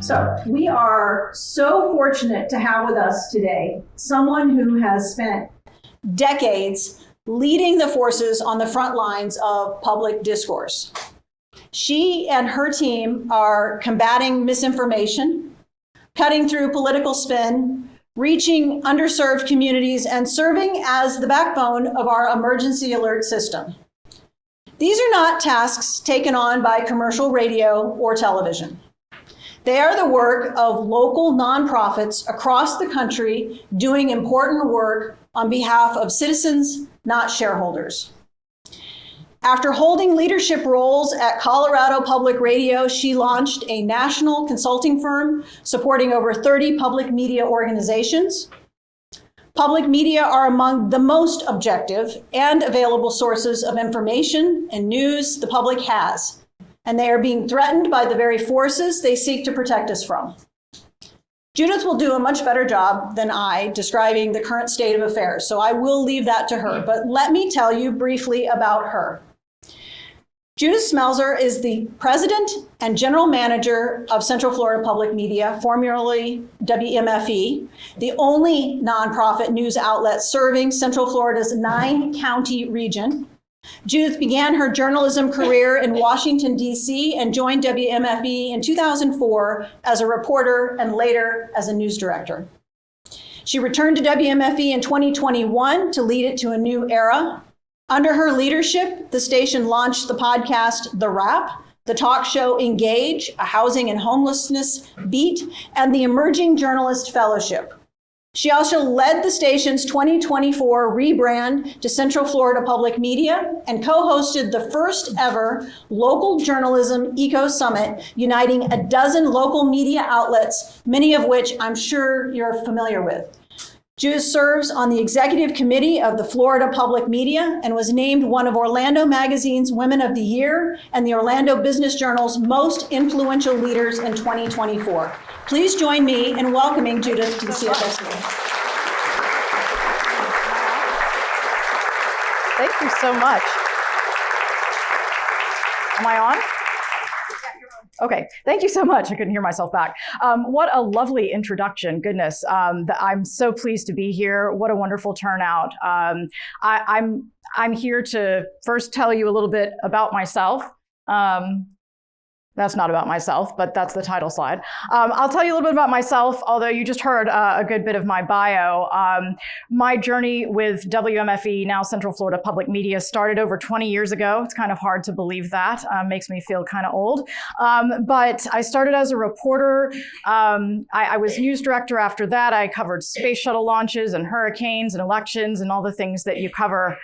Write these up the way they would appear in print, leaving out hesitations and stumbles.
So we are so fortunate to have with us today someone who has spent decades leading the forces on the front lines of public discourse. She and her team are combating misinformation, cutting through political spin, reaching underserved communities, and serving as the backbone of our emergency alert system. These are not tasks taken on by commercial radio or television. They are the work of local nonprofits across the country doing important work on behalf of citizens, not shareholders. After holding leadership roles at Colorado Public Radio, she launched a national consulting firm supporting over 30 public media organizations. Public media are among the most objective and available sources of information and news the public has, and they are being threatened by the very forces they seek to protect us from. Judith will do a much better job than I describing the current state of affairs, so I will leave that to her, but let me tell you briefly about her. Judith Smelser is the president and general manager of Central Florida Public Media, formerly WMFE, the only nonprofit news outlet serving Central Florida's 9-county region. Judith began her journalism career in Washington, D.C. and joined WMFE in 2004 as a reporter and later as a news director. She returned to WMFE in 2021 to lead it to a new era. Under her leadership, the station launched the podcast The Wrap, the talk show Engage, a housing and homelessness beat, and the Emerging Journalist Fellowship. She also led the station's 2024 rebrand to Central Florida Public Media and co-hosted the first ever local journalism eco summit, uniting a dozen local media outlets, many of which I'm sure you're familiar with. Judith serves on the executive committee of the Florida Public Media and was named one of Orlando Magazine's Women of the Year and the Orlando Business Journal's most influential leaders in 2024. Please join me in welcoming Judith to the CFFC. Thank you so much. Am I on? Okay, thank you so much. I couldn't hear myself back. What a lovely introduction. Goodness, I'm so pleased to be here. What a wonderful turnout. I'm here to first tell you a little bit about myself. That's not about myself, but that's the title slide. I'll tell you a little bit about myself, although you just heard a good bit of my bio. My journey with WMFE, now Central Florida Public Media, started over 20 years ago. It's kind of hard to believe that. Makes me feel kind of old. But I started as a reporter. I was news director after that. I covered space shuttle launches and hurricanes and elections and all the things that you cover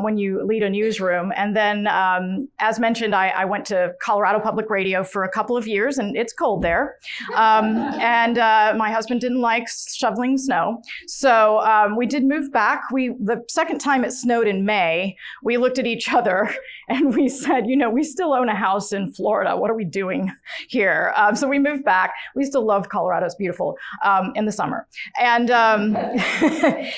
when you lead a newsroom. And then, as mentioned, I went to Colorado Public Radio for a couple of years, and it's cold there. And my husband didn't like shoveling snow. So we did move back. The second time it snowed in May, we looked at each other and we said, you know, we still own a house in Florida. What are we doing here? So we moved back. We still love Colorado. It's beautiful in the summer. And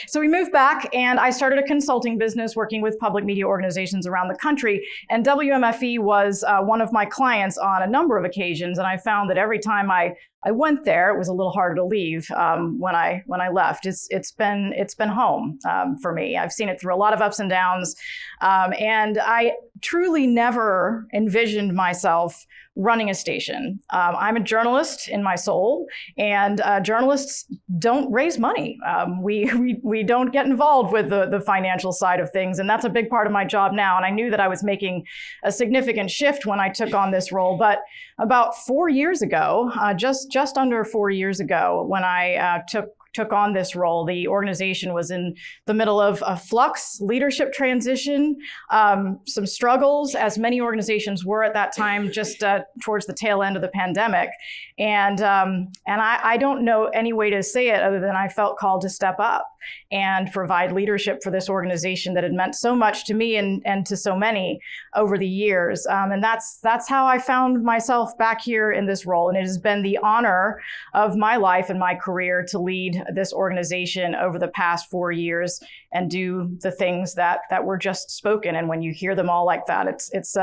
so we moved back, and I started a consulting business working with public media organizations around the country. And WMFE was one of my clients on a number of occasions. And I found that every time I went there, it was a little harder to leave when I left. It's been home for me. I've seen it through a lot of ups and downs. And I truly never envisioned myself running a station. I'm a journalist in my soul, and journalists don't raise money. We don't get involved with the financial side of things, and that's a big part of my job now. And I knew that I was making a significant shift when I took on this role. But about 4 years ago, just under 4 years ago, when I took on this role, the organization was in the middle of a flux, leadership transition, some struggles, as many organizations were at that time, just towards the tail end of the pandemic. And I don't know any way to say it other than I felt called to step up and provide leadership for this organization that had meant so much to me and to so many over the years. And that's how I found myself back here in this role. And it has been the honor of my life and my career to lead this organization over the past 4 years and do the things that were just spoken. And when you hear them all like that, it's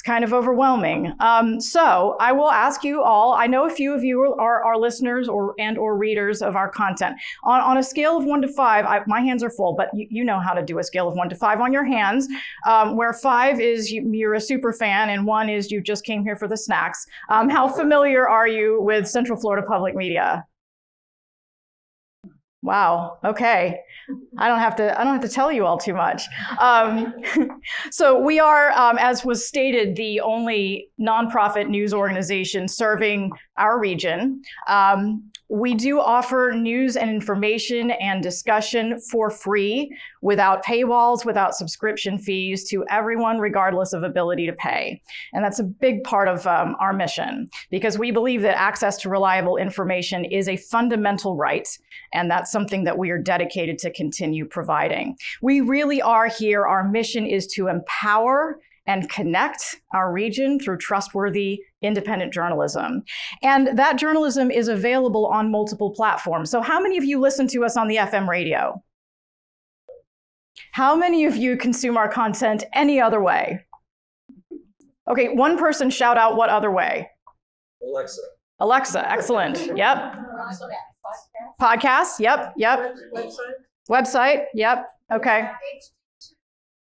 kind of overwhelming. So I will ask you all, I know a few of you are listeners or readers of our content. On a scale of 1 to 5, my hands are full, but you know how to do a scale of 1 to 5 on your hands, where 5 is you're a super fan and 1 is you just came here for the snacks. How familiar are you with Central Florida Public Media? Wow. Okay. I don't have to tell you all too much. So we are, as was stated, the only nonprofit news organization serving our region. We do offer news and information and discussion for free, without paywalls, without subscription fees, to everyone, regardless of ability to pay. And that's a big part of our mission, because we believe that access to reliable information is a fundamental right, and that's something that we are dedicated to continue providing. We really are here. Our mission is to empower and connect our region through trustworthy, independent journalism. And that journalism is available on multiple platforms. So how many of you listen to us on the FM radio? How many of you consume our content any other way? Okay, one person shout out what other way? Alexa. Alexa, excellent. Yep. Podcasts, yep. Website, yep. Okay.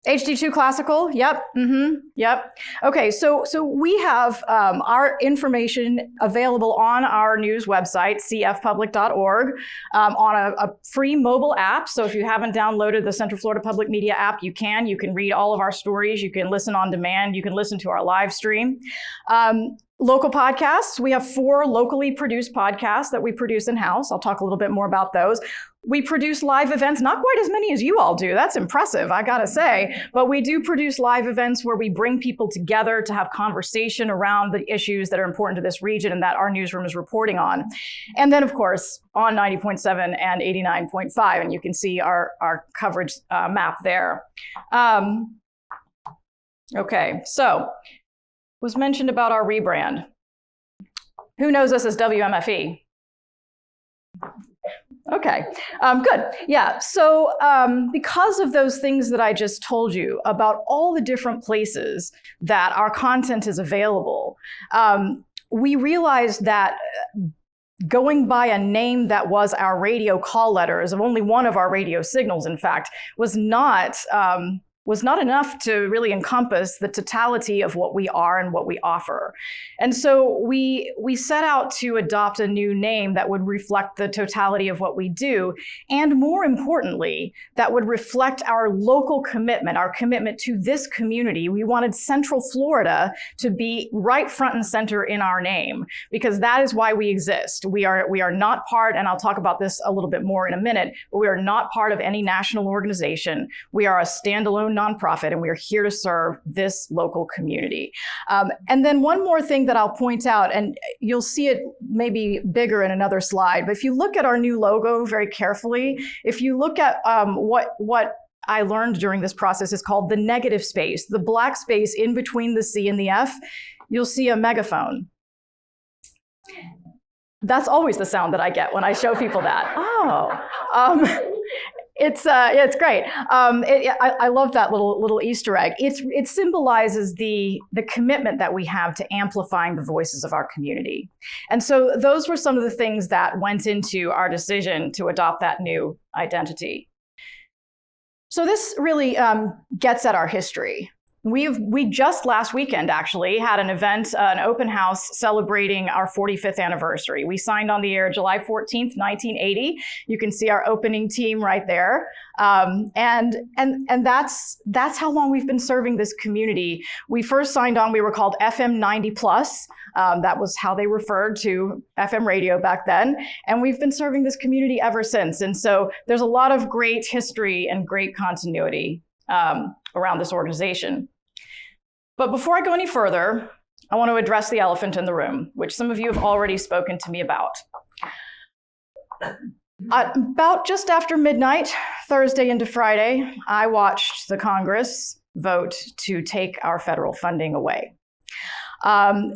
HD2 Classical, yep, yep. Okay, so we have our information available on our news website, cfpublic.org, on a free mobile app. So if you haven't downloaded the Central Florida Public Media app, you can read all of our stories, you can listen on demand, you can listen to our live stream. Local podcasts, we have 4 locally produced podcasts that we produce in-house. I'll talk a little bit more about those. We produce live events, not quite as many as you all do. That's impressive, I gotta say. But we do produce live events where we bring people together to have conversation around the issues that are important to this region and that our newsroom is reporting on. And then, of course, on 90.7 and 89.5, and you can see our coverage map there. Okay, so was mentioned about our rebrand. Who knows us as WMFE? Okay, good. Yeah, so because of those things that I just told you about all the different places that our content is available, we realized that going by a name that was our radio call letters of only one of our radio signals, in fact, was not enough to really encompass the totality of what we are and what we offer. And so we set out to adopt a new name that would reflect the totality of what we do, and more importantly, that would reflect our local commitment, our commitment to this community. We wanted Central Florida to be right front and center in our name, because that is why we exist. We are not part, and I'll talk about this a little bit more in a minute, but we are not part of any national organization. We are a standalone nonprofit, and we are here to serve this local community. And then one more thing that I'll point out, and you'll see it maybe bigger in another slide, but if you look at our new logo very carefully, if you look at what I learned during this process is called the negative space, the black space in between the C and the F, you'll see a megaphone. That's always the sound that I get when I show people that. Oh. It's great. I love that little Easter egg. It symbolizes the commitment that we have to amplifying the voices of our community. And so those were some of the things that went into our decision to adopt that new identity. So this really gets at our history. We just last weekend actually had an event, an open house celebrating our 45th anniversary. We signed on the air July 14th, 1980. You can see our opening team right there. And that's how long we've been serving this community. We first signed on, we were called FM 90 Plus. That was how they referred to FM radio back then. And we've been serving this community ever since. And so there's a lot of great history and great continuity around this organization. But before I go any further, I want to address the elephant in the room, which some of you have already spoken to me about. About just after midnight, Thursday into Friday, I watched the Congress vote to take our federal funding away.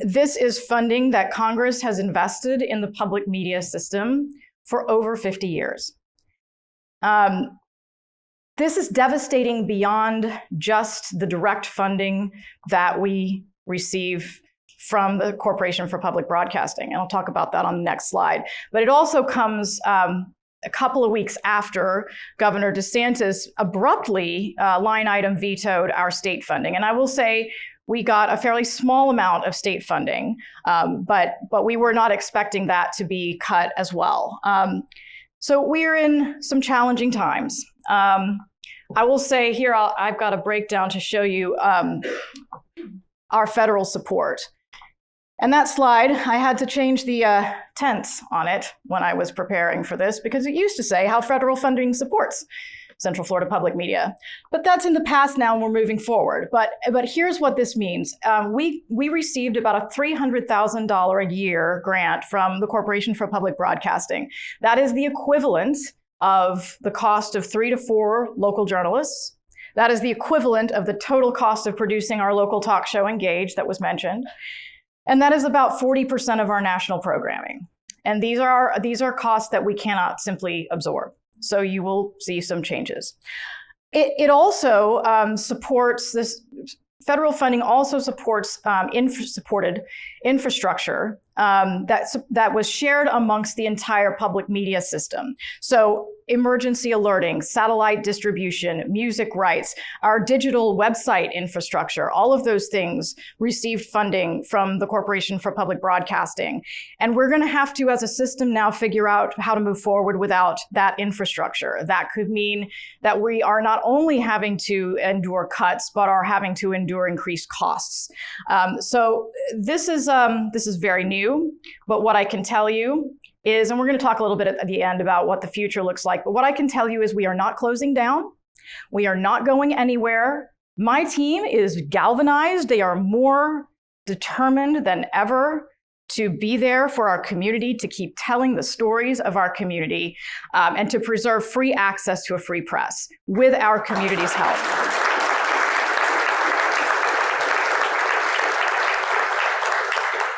This is funding that Congress has invested in the public media system for over 50 years. This is devastating beyond just the direct funding that we receive from the Corporation for Public Broadcasting. And I'll talk about that on the next slide. But it also comes a couple of weeks after Governor DeSantis abruptly line item vetoed our state funding. And I will say we got a fairly small amount of state funding, but we were not expecting that to be cut as well. So we're in some challenging times. I will say here, I've got a breakdown to show you our federal support. And that slide, I had to change the tense on it when I was preparing for this, because it used to say how federal funding supports Central Florida Public Media. But that's in the past now, and we're moving forward. But here's what this means. We received about a $300,000 a year grant from the Corporation for Public Broadcasting. That is the equivalent of the cost of 3 to 4 local journalists. That is the equivalent of the total cost of producing our local talk show, Engage, that was mentioned. And that is about 40% of our national programming. And these are costs that we cannot simply absorb. So you will see some changes. It also supports this. Federal funding also supports supported infrastructure that was shared amongst the entire public media system. So emergency alerting, satellite distribution, music rights, our digital website infrastructure, all of those things received funding from the Corporation for Public Broadcasting. And we're going to have to, as a system now, figure out how to move forward without that infrastructure. That could mean that we are not only having to endure cuts, but are having to endure increased costs. So this is very new, but what I can tell you is, and we're going to talk a little bit at the end about what the future looks like, but what I can tell you is we are not closing down. We are not going anywhere. My team is galvanized. They are more determined than ever to be there for our community, to keep telling the stories of our community, and to preserve free access to a free press with our community's help.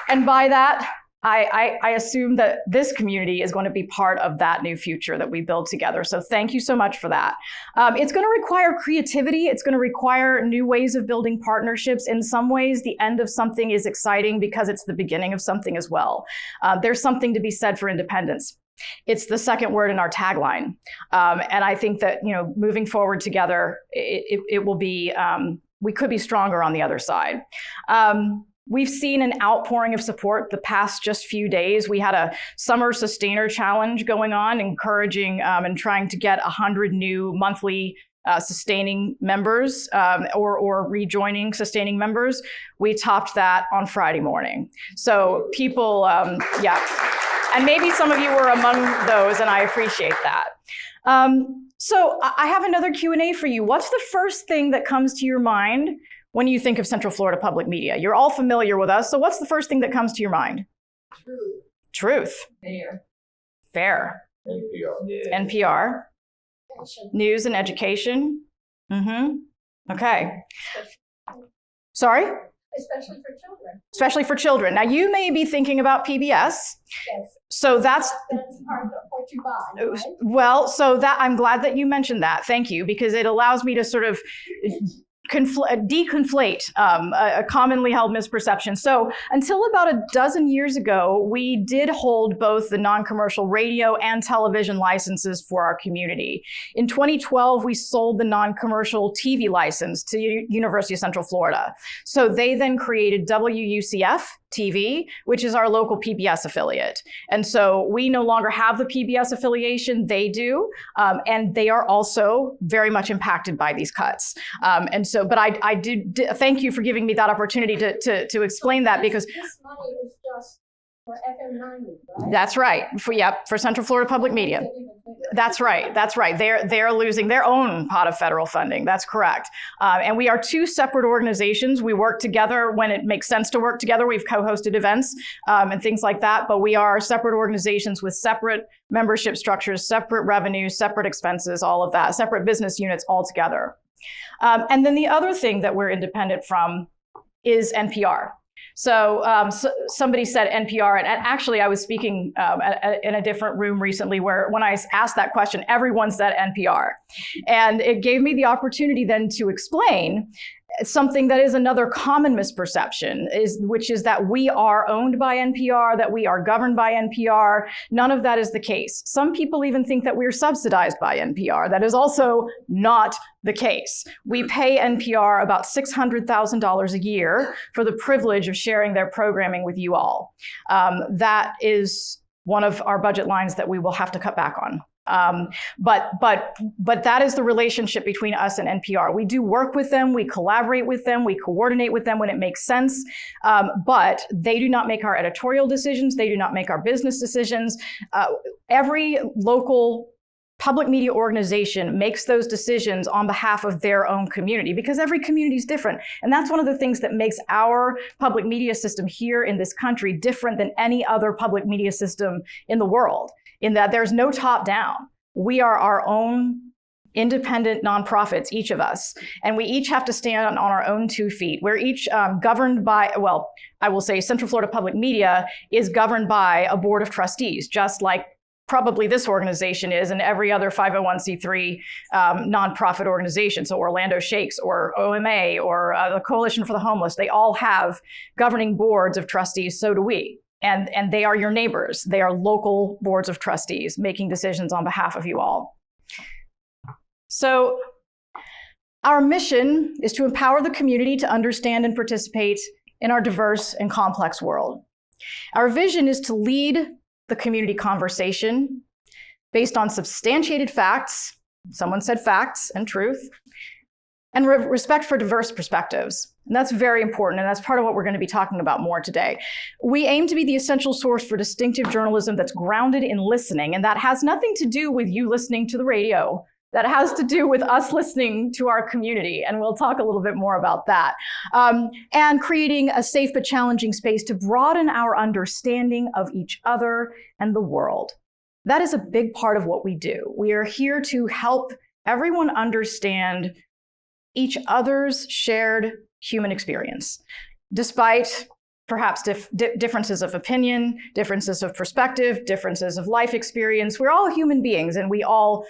And by that, I assume that this community is going to be part of that new future that we build together. So thank you so much for that. It's going to require creativity. It's going to require new ways of building partnerships. In some ways, the end of something is exciting because it's the beginning of something as well. There's something to be said for independence. It's the second word in our tagline. And I think that, moving forward together, it will be, we could be stronger on the other side. We've seen an outpouring of support the past just few days. We had a summer sustainer challenge going on, encouraging and trying to get 100 new monthly sustaining members or rejoining sustaining members. We topped that on Friday morning. So people, and maybe some of you were among those, and I appreciate that. So I have another Q&A for you. What's the first thing that comes to your mind when you think of Central Florida Public Media? You're all familiar with us, so what's the first thing that comes to your mind? Truth. Fair. NPR. News and education. Okay. Sorry? Especially for children. Especially for children. Now, you may be thinking about PBS. Yes. So that's part of what you buy, right? Well, so that I'm glad that you mentioned that. Thank you, because it allows me to sort of deconflate a commonly held misperception. So until about a dozen years ago, we did hold both the non-commercial radio and television licenses for our community. In 2012, we sold the non-commercial TV license to University of Central Florida. So they then created WUCF TV, which is our local PBS affiliate. And so we no longer have the PBS affiliation, they do, and they are also very much impacted by these cuts. But I did thank you for giving me that opportunity to explain that, because this money is just for FM 90, right? That's right. For Central Florida Public Media. That's right. They're losing their own pot of federal funding. That's correct. And we are two separate organizations. We work together when it makes sense to work together. We've co-hosted events and things like that, but we are separate organizations with separate membership structures, separate revenues, separate expenses, all of that, separate business units altogether. And then the other thing that we're independent from is NPR. So, somebody said NPR, and actually I was speaking in a different room recently where when I asked that question, everyone said NPR. And it gave me the opportunity then to explain something that is another common misperception, which is that we are owned by NPR, that we are governed by NPR. None of that is the case. Some people even think that we're subsidized by NPR. That is also not the case. We pay NPR about $600,000 a year for the privilege of sharing their programming with you all. That is one of our budget lines that we will have to cut back on. But that is the relationship between us and NPR. We do work with them, we collaborate with them, we coordinate with them when it makes sense, but they do not make our editorial decisions, they do not make our business decisions. Every local public media organization makes those decisions on behalf of their own community because every community is different. And that's one of the things that makes our public media system here in this country different than any other public media system in the world, in that there's no top down. We are our own independent nonprofits, each of us, and we each have to stand on our own 2 feet. We're each governed by, well, I will say Central Florida Public Media is governed by a board of trustees, just like probably this organization is and every other 501c3 nonprofit organization. So Orlando Shakes or OMA or the Coalition for the Homeless, they all have governing boards of trustees, so do we. And they are your neighbors. They are local boards of trustees making decisions on behalf of you all. So our mission is to empower the community to understand and participate in our diverse and complex world. Our vision is to lead the community conversation based on substantiated facts, someone said facts and truth, and respect for diverse perspectives. And that's very important, and that's part of what we're going to be talking about more today. We aim to be the essential source for distinctive journalism that's grounded in listening, and that has nothing to do with you listening to the radio. That has to do with us listening to our community, and we'll talk a little bit more about that. And creating a safe but challenging space to broaden our understanding of each other and the world. That is a big part of what we do. We are here to help everyone understand each other's shared human experience, despite perhaps differences of opinion, differences of perspective, differences of life experience. We're all human beings and we all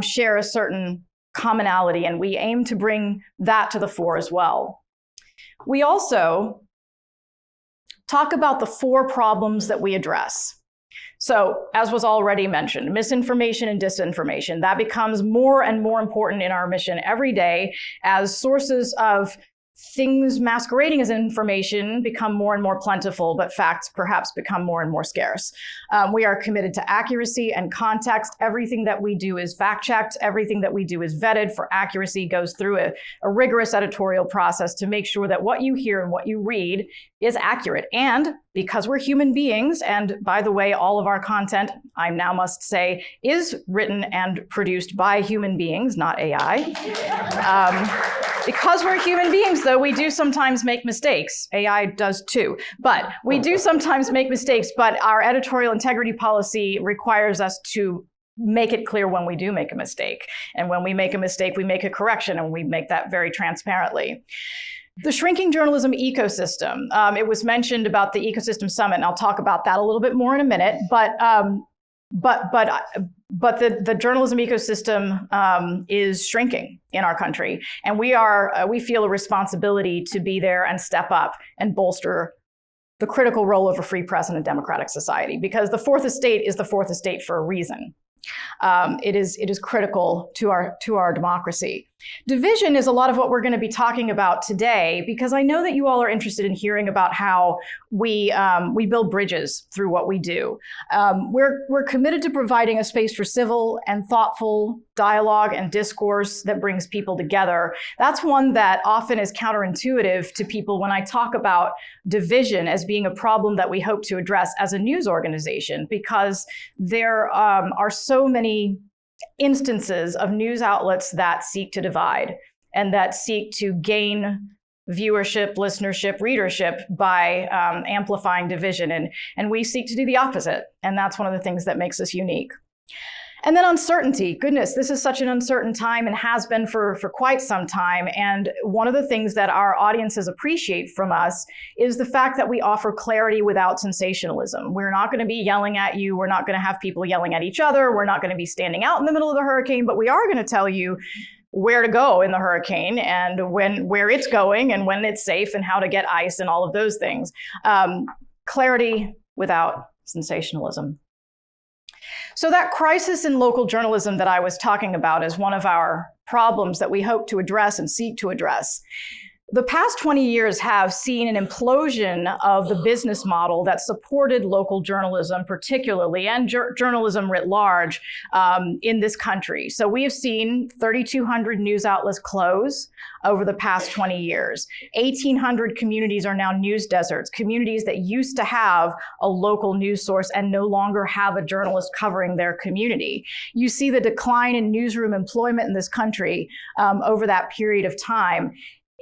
share a certain commonality, and we aim to bring that to the fore as well. We also talk about the 4 problems that we address. So, as was already mentioned, misinformation and disinformation, that becomes more and more important in our mission every day as sources of things masquerading as information become more and more plentiful, but facts perhaps become more and more scarce. We are committed to accuracy and context. Everything that we do is fact-checked. Everything that we do is vetted for accuracy, goes through a rigorous editorial process to make sure that what you hear and what you read is accurate. And because we're human beings, and by the way, all of our content, I now must say, is written and produced by human beings, not AI. Because we're human beings, though, we do sometimes make mistakes. AI does too. But we do sometimes make mistakes, but our editorial integrity policy requires us to make it clear when we do make a mistake. And when we make a mistake, we make a correction, and we make that very transparently. The shrinking journalism ecosystem. It was mentioned about the Ecosystem Summit, and I'll talk about that a little bit more in a minute. But the journalism ecosystem is shrinking in our country, and we feel a responsibility to be there and step up and bolster the critical role of a free press in a democratic society, because the Fourth Estate is the Fourth Estate for a reason. It is critical to our democracy. Division is a lot of what we're going to be talking about today, because I know that you all are interested in hearing about how we build bridges through what we do. We're committed to providing a space for civil and thoughtful dialogue and discourse that brings people together. That's one that often is counterintuitive to people when I talk about division as being a problem that we hope to address as a news organization, because there are so many instances of news outlets that seek to divide and that seek to gain viewership, listenership, readership by amplifying division. And we seek to do the opposite. And that's one of the things that makes us unique. And then uncertainty. Goodness, this is such an uncertain time and has been for quite some time. And one of the things that our audiences appreciate from us is the fact that we offer clarity without sensationalism. We're not going to be yelling at you. We're not going to have people yelling at each other. We're not going to be standing out in the middle of the hurricane, but we are going to tell you where to go in the hurricane and where it's going and when it's safe and how to get ice and all of those things. Clarity without sensationalism. So that crisis in local journalism that I was talking about is one of our problems that we hope to address and seek to address. The past 20 years have seen an implosion of the business model that supported local journalism particularly, and journalism writ large in this country. So we have seen 3,200 news outlets close over the past 20 years. 1,800 communities are now news deserts, communities that used to have a local news source and no longer have a journalist covering their community. You see the decline in newsroom employment in this country over that period of time.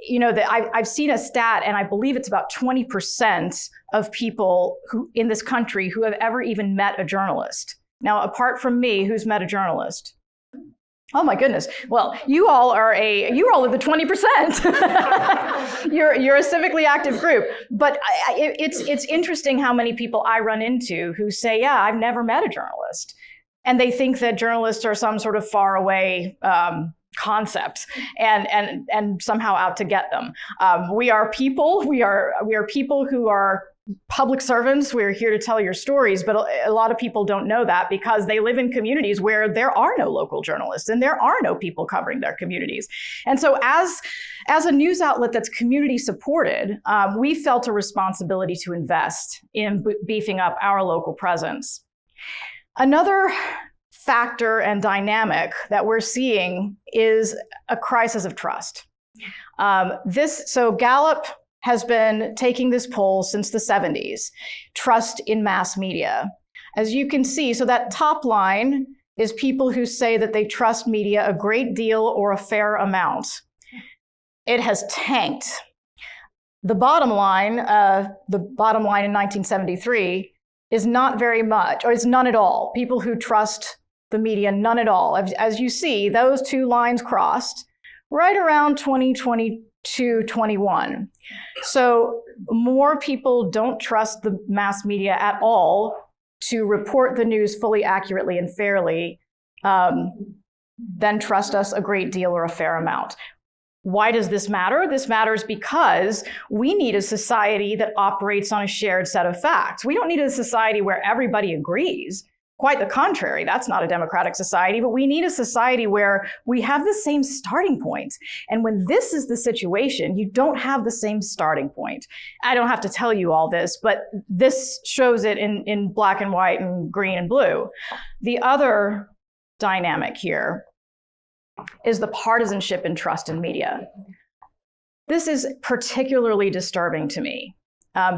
You know, that I've seen a stat, and I believe it's about 20% of people who in this country who have ever even met a journalist. Now, apart from me, who's met a journalist? Oh my goodness. Well, you all are the 20%. You're a civically active group. But it's interesting how many people I run into who say, yeah, I've never met a journalist. And they think that journalists are some sort of far away concept and somehow out to get them. We are people. We are people who are public servants. We're here to tell your stories, but a lot of people don't know that because they live in communities where there are no local journalists and there are no people covering their communities. And so as a news outlet that's community supported, we felt a responsibility to invest in beefing up our local presence. Another factor and dynamic that we're seeing is a crisis of trust. So Gallup has been taking this poll since the 70s, trust in mass media. As you can see, so that top line is people who say that they trust media a great deal or a fair amount. It has tanked. The bottom line in 1973 is not very much, or it's none at all. People who trust the media, none at all. As you see, those two lines crossed right around 2022-21. So more people don't trust the mass media at all to report the news fully, accurately, and fairly than trust us a great deal or a fair amount. Why does this matter? This matters because we need a society that operates on a shared set of facts. We don't need a society where everybody agrees. Quite the contrary, that's not a democratic society, but we need a society where we have the same starting point. And when this is the situation, you don't have the same starting point. I don't have to tell you all this, but this shows it in black and white and green and blue. The other dynamic here is the partisanship and trust in media. This is particularly disturbing to me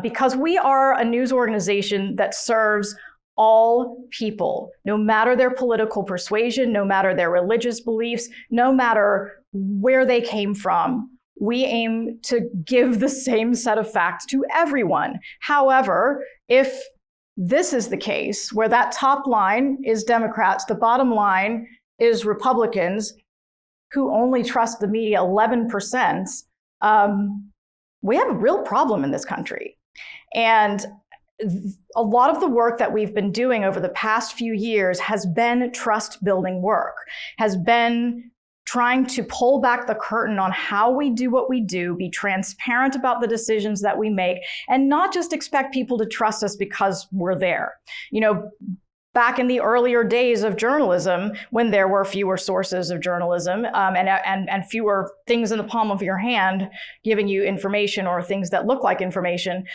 because we are a news organization that serves all people, no matter their political persuasion, no matter their religious beliefs, no matter where they came from. We aim to give the same set of facts to everyone. However, if this is the case, where that top line is Democrats, the bottom line is Republicans, who only trust the media 11%, we have a real problem in this country. And a lot of the work that we've been doing over the past few years has been trust building work, has been trying to pull back the curtain on how we do what we do, be transparent about the decisions that we make, and not just expect people to trust us because we're there. You know, back in the earlier days of journalism, when there were fewer sources of journalism and fewer things in the palm of your hand giving you information or things that look like information,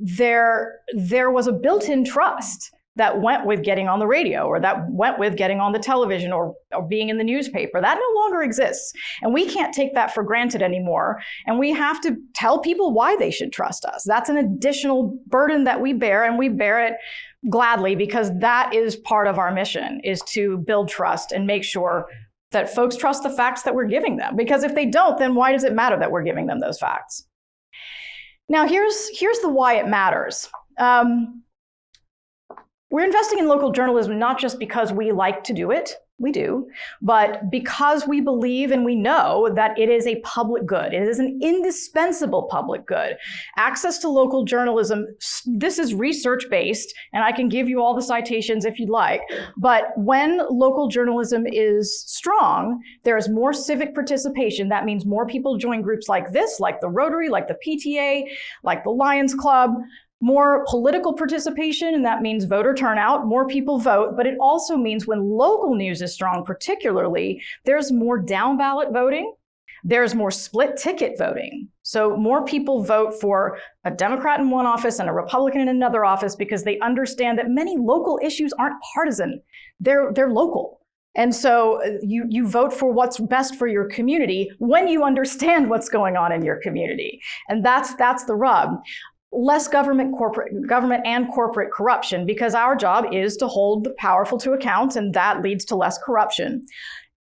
there was a built-in trust that went with getting on the radio or that went with getting on the television or being in the newspaper. That no longer exists. And we can't take that for granted anymore. And we have to tell people why they should trust us. That's an additional burden that we bear, and we bear it gladly because that is part of our mission, is to build trust and make sure that folks trust the facts that we're giving them. Because if they don't, then why does it matter that we're giving them those facts? Now, here's the why it matters. We're investing in local journalism not just because we like to do it, we do, but because we believe and we know that it is a public good. It is an indispensable public good. Access to local journalism, this is research-based, and I can give you all the citations if you'd like, but when local journalism is strong, there is more civic participation. That means more people join groups like this, like the Rotary, like the PTA, like the Lions Club. More political participation, and that means voter turnout, more people vote, but it also means when local news is strong particularly, there's more down ballot voting, there's more split ticket voting. So more people vote for a Democrat in one office and a Republican in another office because they understand that many local issues aren't partisan, they're local. And so you vote for what's best for your community when you understand what's going on in your community. And that's the rub. Less government and corporate corruption, because our job is to hold the powerful to account, and that leads to less corruption.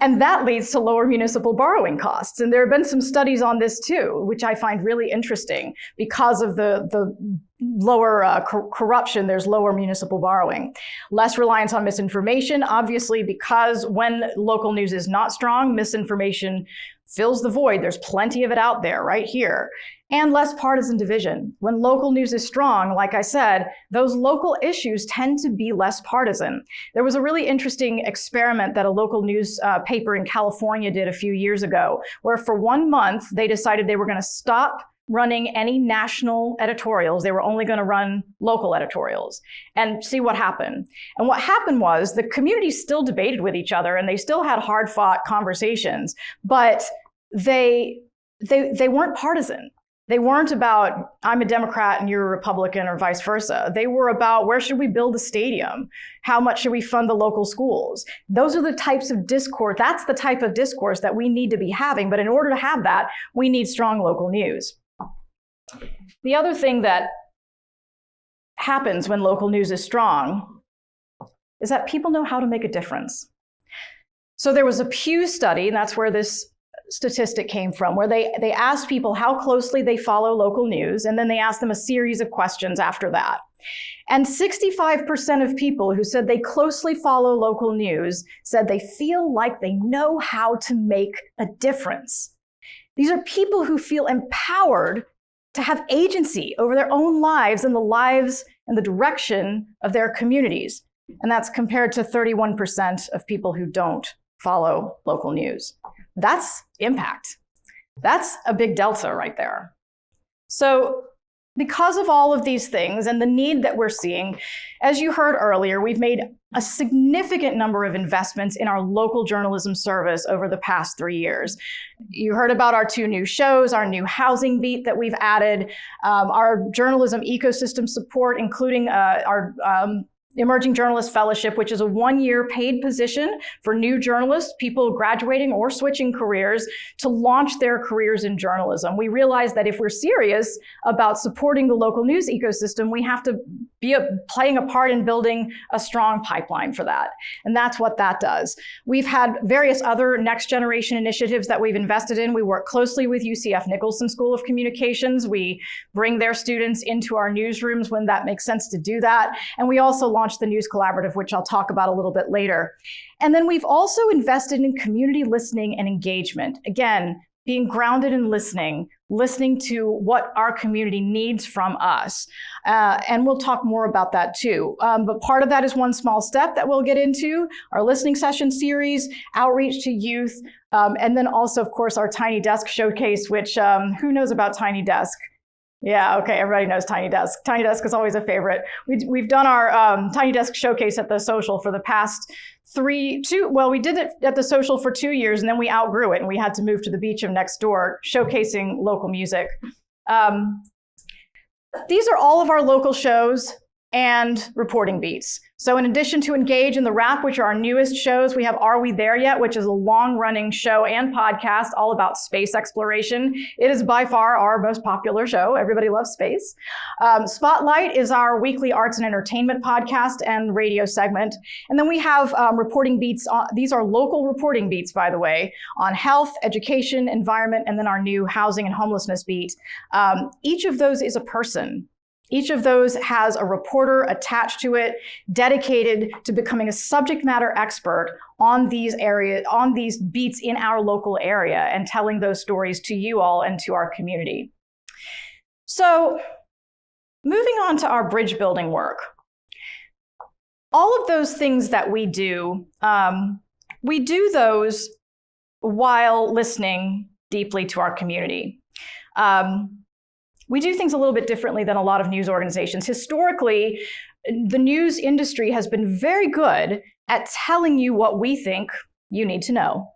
And that leads to lower municipal borrowing costs. And there have been some studies on this too, which I find really interesting. Because of the lower corruption, there's lower municipal borrowing. Less reliance on misinformation, obviously, because when local news is not strong, misinformation fills the void. There's plenty of it out there right here. And less partisan division. When local news is strong, like I said, those local issues tend to be less partisan. There was a really interesting experiment that a local news paper in California did a few years ago, where for 1 month, they decided they were going to stop running any national editorials. They were only going to run local editorials and see what happened. And what happened was the community still debated with each other and they still had hard-fought conversations, but they weren't partisan. They weren't about, I'm a Democrat and you're a Republican or vice versa. They were about, where should we build a stadium? How much should we fund the local schools? Those are the types of discourse, that's the type of discourse that we need to be having. But in order to have that, we need strong local news. The other thing that happens when local news is strong is that people know how to make a difference. So there was a Pew study, and that's where this statistic came from, where they asked people how closely they follow local news, and then they asked them a series of questions after that. And 65% of people who said they closely follow local news said they feel like they know how to make a difference. These are people who feel empowered to have agency over their own lives and the lives and the direction of their communities. And that's compared to 31% of people who don't follow local news. That's impact. That's a big delta right there. So because of all of these things and the need that we're seeing, as you heard earlier, we've made a significant number of investments in our local journalism service over the past 3 years. You heard about our 2 new shows, our new housing beat that we've added, our journalism ecosystem support, including our Emerging Journalist Fellowship, which is a 1-year paid position for new journalists, people graduating or switching careers, to launch their careers in journalism. We realize that if we're serious about supporting the local news ecosystem, we have to be playing a part in building a strong pipeline for that. And that's what that does. We've had various other next generation initiatives that we've invested in. We work closely with UCF Nicholson School of Communications. We bring their students into our newsrooms when that makes sense to do that. And we also launched the News Collaborative, which I'll talk about a little bit later. And then we've also invested in community listening and engagement. Again, being grounded in listening to what our community needs from us. And we'll talk more about that too. But part of that is One Small Step that we'll get into, our listening session series, outreach to youth, and then also, of course, our Tiny Desk showcase, which who knows about Tiny Desk? Yeah, okay, everybody knows Tiny Desk. Tiny Desk is always a favorite. We've done our Tiny Desk showcase at the social for the past we did it at the social for 2 years, and then we outgrew it, and we had to move to the beach of next door, showcasing local music. These are all of our local shows and reporting beats. So in addition to Engage and The Wrap, which are our newest shows, we have Are We There Yet?, which is a long-running show and podcast all about space exploration. It is by far our most popular show. Everybody loves space. Spotlight is our weekly arts and entertainment podcast and radio segment. And then we have reporting beats. These are local reporting beats, by the way, on health, education, environment, and then our new housing and homelessness beat. Each of those is a person. Each of those has a reporter attached to it, dedicated to becoming a subject matter expert on these areas, on these beats in our local area, and telling those stories to you all and to our community. So, moving on to our bridge building work. All of those things that we do those while listening deeply to our community. We do things a little bit differently than a lot of news organizations. Historically, the news industry has been very good at telling you what we think you need to know.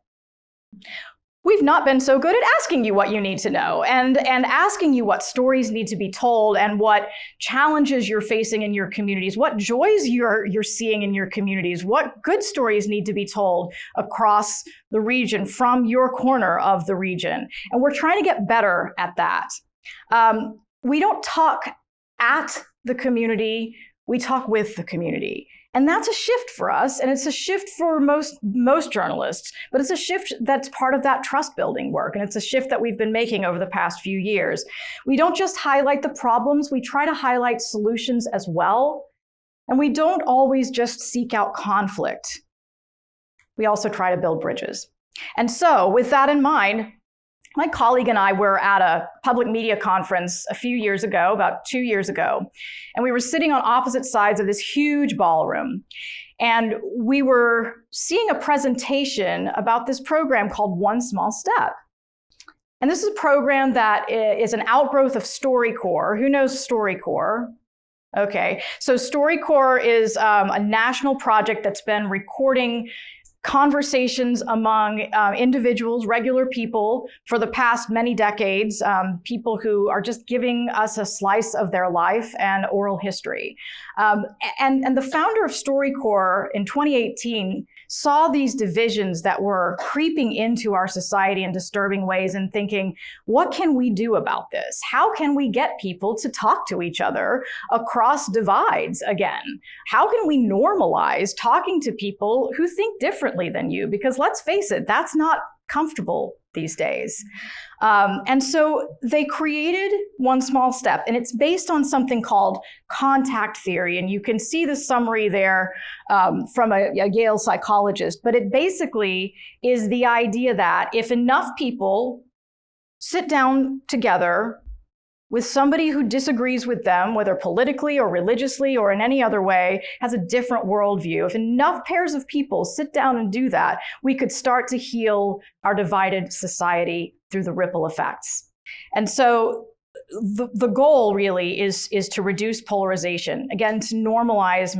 We've not been so good at asking you what you need to know and asking you what stories need to be told and what challenges you're facing in your communities, what joys you're seeing in your communities, what good stories need to be told across the region from your corner of the region. And we're trying to get better at that. We don't talk at the community, we talk with the community. And that's a shift for us, and it's a shift for most journalists, but it's a shift that's part of that trust building work, and it's a shift that we've been making over the past few years. We don't just highlight the problems, we try to highlight solutions as well, and we don't always just seek out conflict. We also try to build bridges. And so, with that in mind, my colleague and I were at a public media conference a few years ago, about 2 years ago, and we were sitting on opposite sides of this huge ballroom. And we were seeing a presentation about this program called One Small Step. And this is a program that is an outgrowth of StoryCorps. Who knows StoryCorps? Okay, so StoryCorps is a national project that's been recording conversations among individuals, regular people, for the past many decades, people who are just giving us a slice of their life and oral history. And the founder of StoryCorps in 2018 saw these divisions that were creeping into our society in disturbing ways and thinking, what can we do about this? How can we get people to talk to each other across divides again? How can we normalize talking to people who think differently than you? Because let's face it, that's not comfortable these days. And so they created One Small Step, and it's based on something called contact theory. And you can see the summary there from a Yale psychologist. But it basically is the idea that if enough people sit down together with somebody who disagrees with them, whether politically or religiously or in any other way, has a different worldview. If enough pairs of people sit down and do that, we could start to heal our divided society through the ripple effects. And so the goal really is to reduce polarization, again, to normalize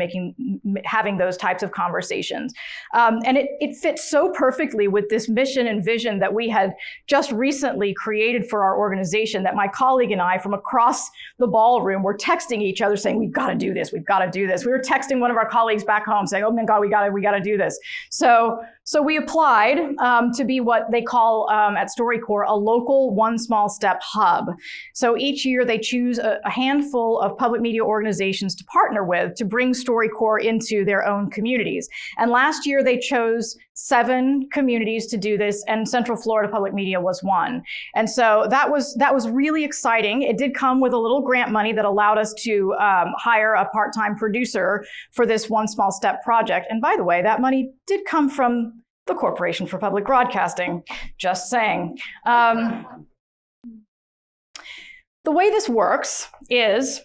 having those types of conversations. And it fits so perfectly with this mission and vision that we had just recently created for our organization that my colleague and I from across the ballroom were texting each other saying, we've got to do this, we've got to do this. We were texting one of our colleagues back home saying, oh my God, we got to do this. So we applied to be what they call at StoryCorps a local One Small Step hub. So each year they choose a handful of public media organizations to partner with to bring StoryCorps into their own communities. And last year they chose 7 communities to do this, and Central Florida Public Media was one. And so that was really exciting. It did come with a little grant money that allowed us to hire a part-time producer for this One Small Step project. And by the way, that money did come from the Corporation for Public Broadcasting, just saying. The way this works is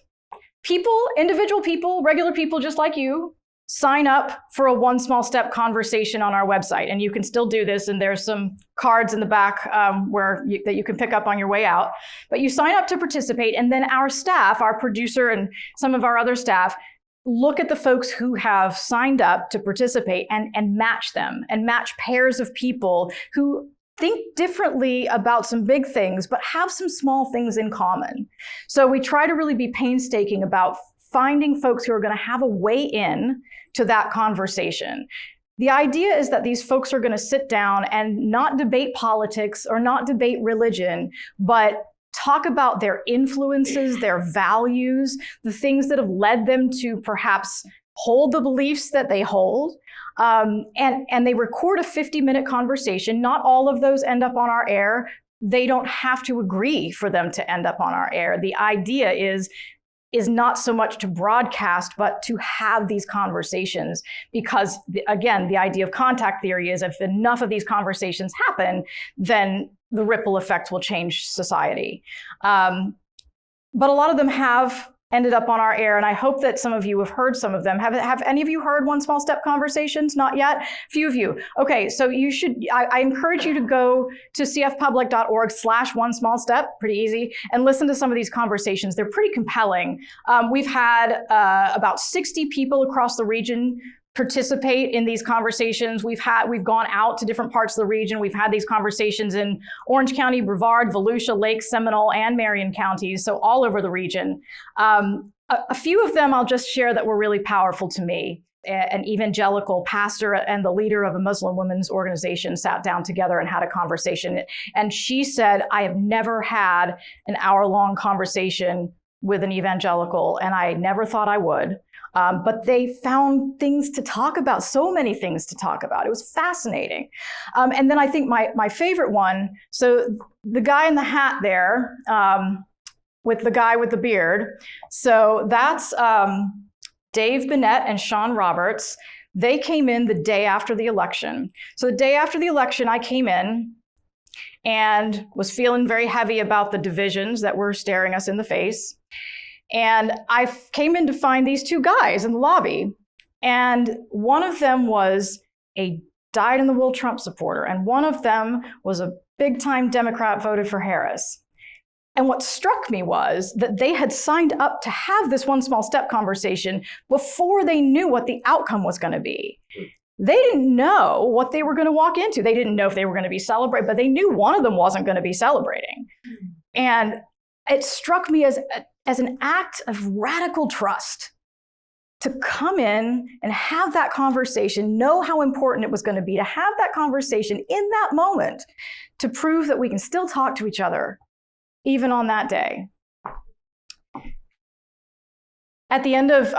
individual people, regular people just like you, sign up for a One Small Step conversation on our website. And you can still do this, and there's some cards in the back that you can pick up on your way out. But you sign up to participate, and then our staff, our producer and some of our other staff, look at the folks who have signed up to participate and match them, and match pairs of people who think differently about some big things, but have some small things in common. So we try to really be painstaking about finding folks who are going to have a way in to that conversation. The idea is that these folks are going to sit down and not debate politics or not debate religion, but talk about their influences, their values, the things that have led them to perhaps hold the beliefs that they hold. And they record a 50-minute conversation. Not all of those end up on our air. They don't have to agree for them to end up on our air. The idea is is not so much to broadcast, but to have these conversations. Because again, the idea of contact theory is if enough of these conversations happen, then the ripple effect will change society. But a lot of them have ended up on our air, and I hope that some of you have heard some of them. Have any of you heard One Small Step conversations? Not yet? Few of you. Okay, so you should, I encourage you to go to cfpublic.org/onesmallstep, pretty easy, and listen to some of these conversations. They're pretty compelling. We've had about 60 people across the region participate in these conversations. We've gone out to different parts of the region. We've had these conversations in Orange County, Brevard, Volusia, Lake, Seminole, and Marion counties, so all over the region. A few of them I'll just share that were really powerful to me. An evangelical pastor and the leader of a Muslim women's organization sat down together and had a conversation. And she said, I have never had an hour-long conversation with an evangelical, and I never thought I would. But they found things to talk about, so many things to talk about. It was fascinating. And then I think my favorite one, so the guy in the hat there with the guy with the beard, so that's Dave Bennett and Sean Roberts. They came in the day after the election. So the day after the election, I came in and was feeling very heavy about the divisions that were staring us in the face. And I came in to find these two guys in the lobby. And one of them was a dyed-in-the-wool Trump supporter. And one of them was a big-time Democrat, voted for Harris. And what struck me was that they had signed up to have this One Small Step conversation before they knew what the outcome was going to be. They didn't know what they were going to walk into. They didn't know if they were going to be celebrating, but they knew one of them wasn't going to be celebrating. And it struck me as an act of radical trust to come in and have that conversation, know how important it was going to be to have that conversation in that moment to prove that we can still talk to each other, even on that day. At the end of